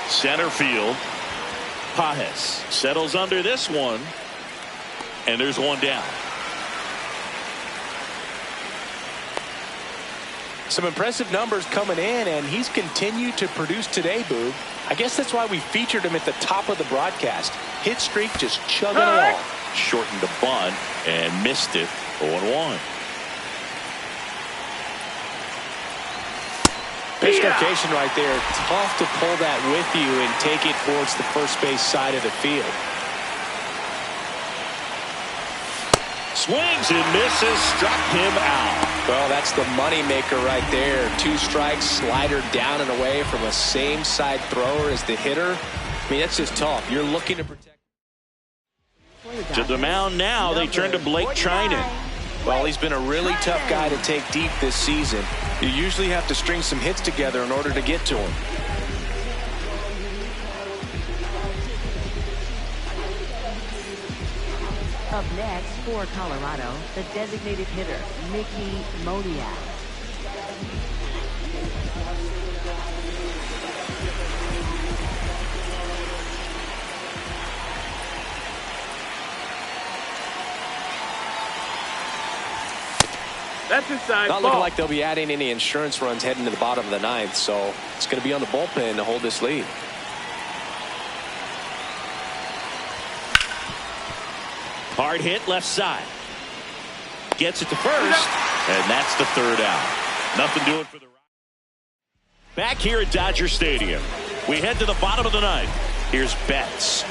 Center field. Pajes settles under this one, and there's one down. Some impressive numbers coming in, and he's continued to produce today, Boog. I guess that's why we featured him at the top of the broadcast. Hit streak just chugging along. Shortened the bunt and missed it. 0-1. Pitch location right there. Tough to pull that with you and take it towards the first base side of the field. Swings and misses. Struck him out. Well, that's the money maker right there. 2 strikes, slider down and away from a same side thrower as the hitter. I mean, that's just tough. You're looking to protect. To the mound now. They turn to Blake Trinan. Well, he's been a really tough guy to take deep this season. You usually have to string some hits together in order to get to him. Up next for Colorado, the designated hitter, Mickey Moniak. That's inside. Not ball. looking like they'll be adding any insurance runs heading to the bottom of the 9th, so it's going to be on the bullpen to hold this lead. Hard hit left side. Gets it to first, and that's the 3rd out. Nothing doing for the Rockies. Back here at Dodger Stadium, we head to the bottom of the 9th. Here's Betts.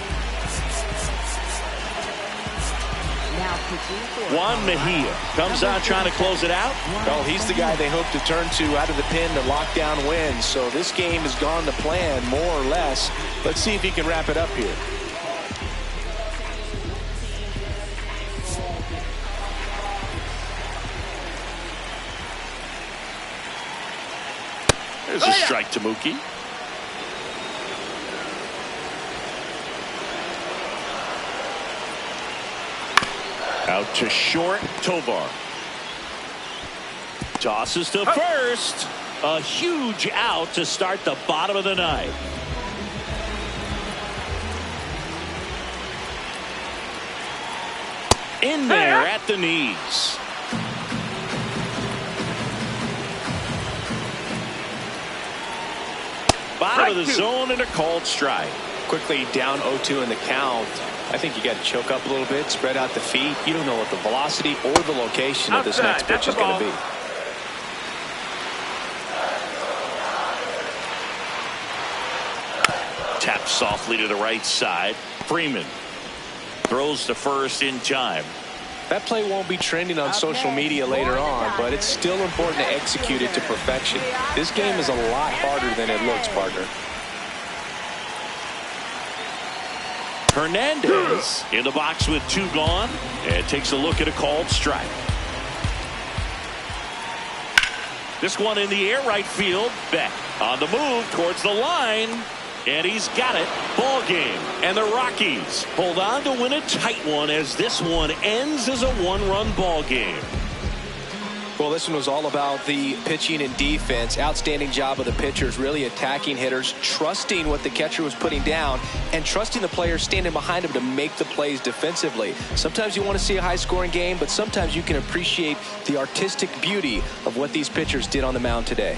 Juan Mejia comes on trying to close it out. Well, he's the guy they hope to turn to out of the pen to lock down wins. So this game has gone to plan, more or less. Let's see if he can wrap it up here. There's a strike to Mookie. Out to short, Tovar. Tosses to first. A huge out to start the bottom of the 9th. In there at the knees. Bottom of the zone and a called strike. Quickly down 0-2 in the count. I think you got to choke up a little bit, spread out the feet. You don't know what the velocity or the location of this next pitch is going to be. Taps softly to the right side. Freeman throws to first in time. That play won't be trending on social media later on, but it's still important to execute it to perfection. This game is a lot harder than it looks, partner. Hernandez in the box with 2 gone and takes a look at a called strike. This one in the air right field. Beck on the move towards the line, and he's got it. Ball game, and the Rockies hold on to win a tight one as this one ends as a 1-run ball game. Well, this one was all about the pitching and defense. Outstanding job of the pitchers, really attacking hitters, trusting what the catcher was putting down, and trusting the players standing behind him to make the plays defensively. Sometimes you want to see a high-scoring game, but sometimes you can appreciate the artistic beauty of what these pitchers did on the mound today.